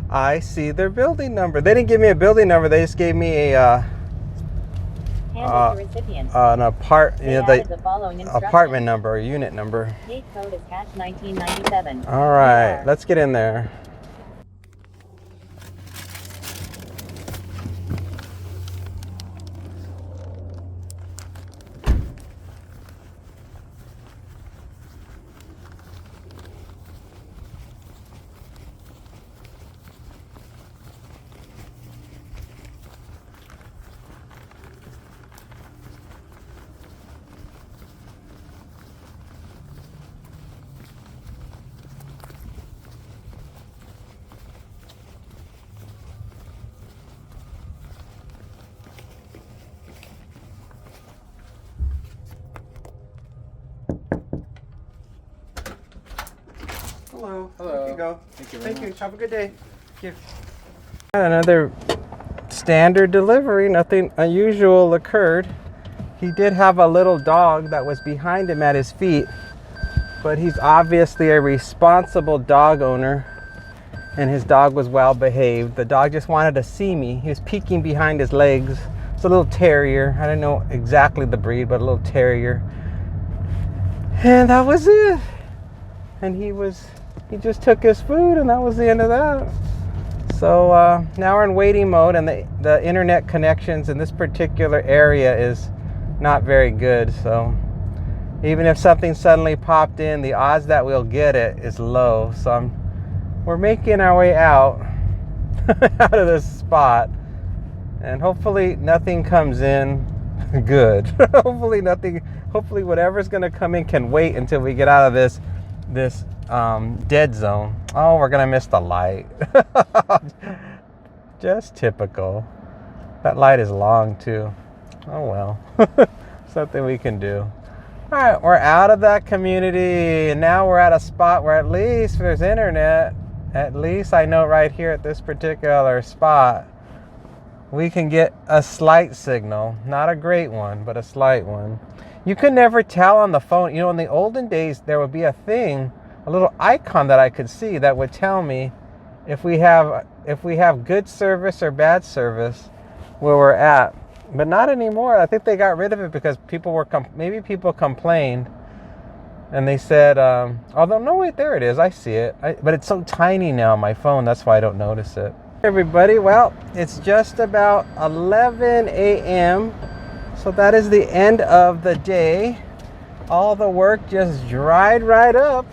I see their building number. They didn't give me a building number. They just gave me an apartment number or unit number. Gate code is #1997. All right, let's get in there. Hello. Hello. Here you go. Thank you very much. Have a good day. Thank you. Another standard delivery. Nothing unusual occurred. He did have a little dog that was behind him at his feet, but he's obviously a responsible dog owner, and his dog was well behaved. The dog just wanted to see me. He was peeking behind his legs. It's a little terrier. I don't know exactly the breed, but a little terrier. And that was it. And he just took his food, and that was the end of that. So now we're in waiting mode, and the internet connections in this particular area is not very good. So even if something suddenly popped in, the odds that we'll get it is low. So we're making our way out out of this spot, and hopefully nothing comes in good. Hopefully whatever's going to come in can wait until we get out of this dead zone. Oh, we're gonna miss the light. Just typical. That light is long too. Oh well. Something we can do. All right, we're out of that community, and now we're at a spot where at least there's internet. At least I know right here at this particular spot we can get a slight signal. Not a great one, but a slight one. You could never tell on the phone. You know, in the olden days, there would be a thing, a little icon that I could see that would tell me if we have good service or bad service where we're at. But not anymore. I think they got rid of it because maybe people complained, and they said, although no, wait, there it is. I see it. But it's so tiny now on my phone. That's why I don't notice it. Everybody, well, it's just about 11 a.m. So that is the end of the day. All the work just dried right up.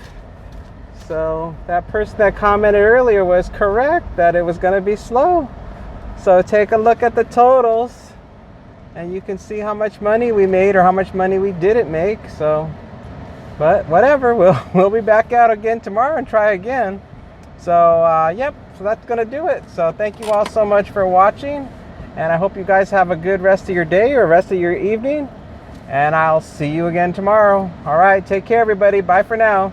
So that person that commented earlier was correct that it was going to be slow. So take a look at the totals, and you can see how much money we made or how much money we didn't make. So, but whatever, we'll be back out again tomorrow and try again. So yep, so that's going to do it. So thank you all so much for watching. And I hope you guys have a good rest of your day or rest of your evening. And I'll see you again tomorrow. All right, take care, everybody. Bye for now.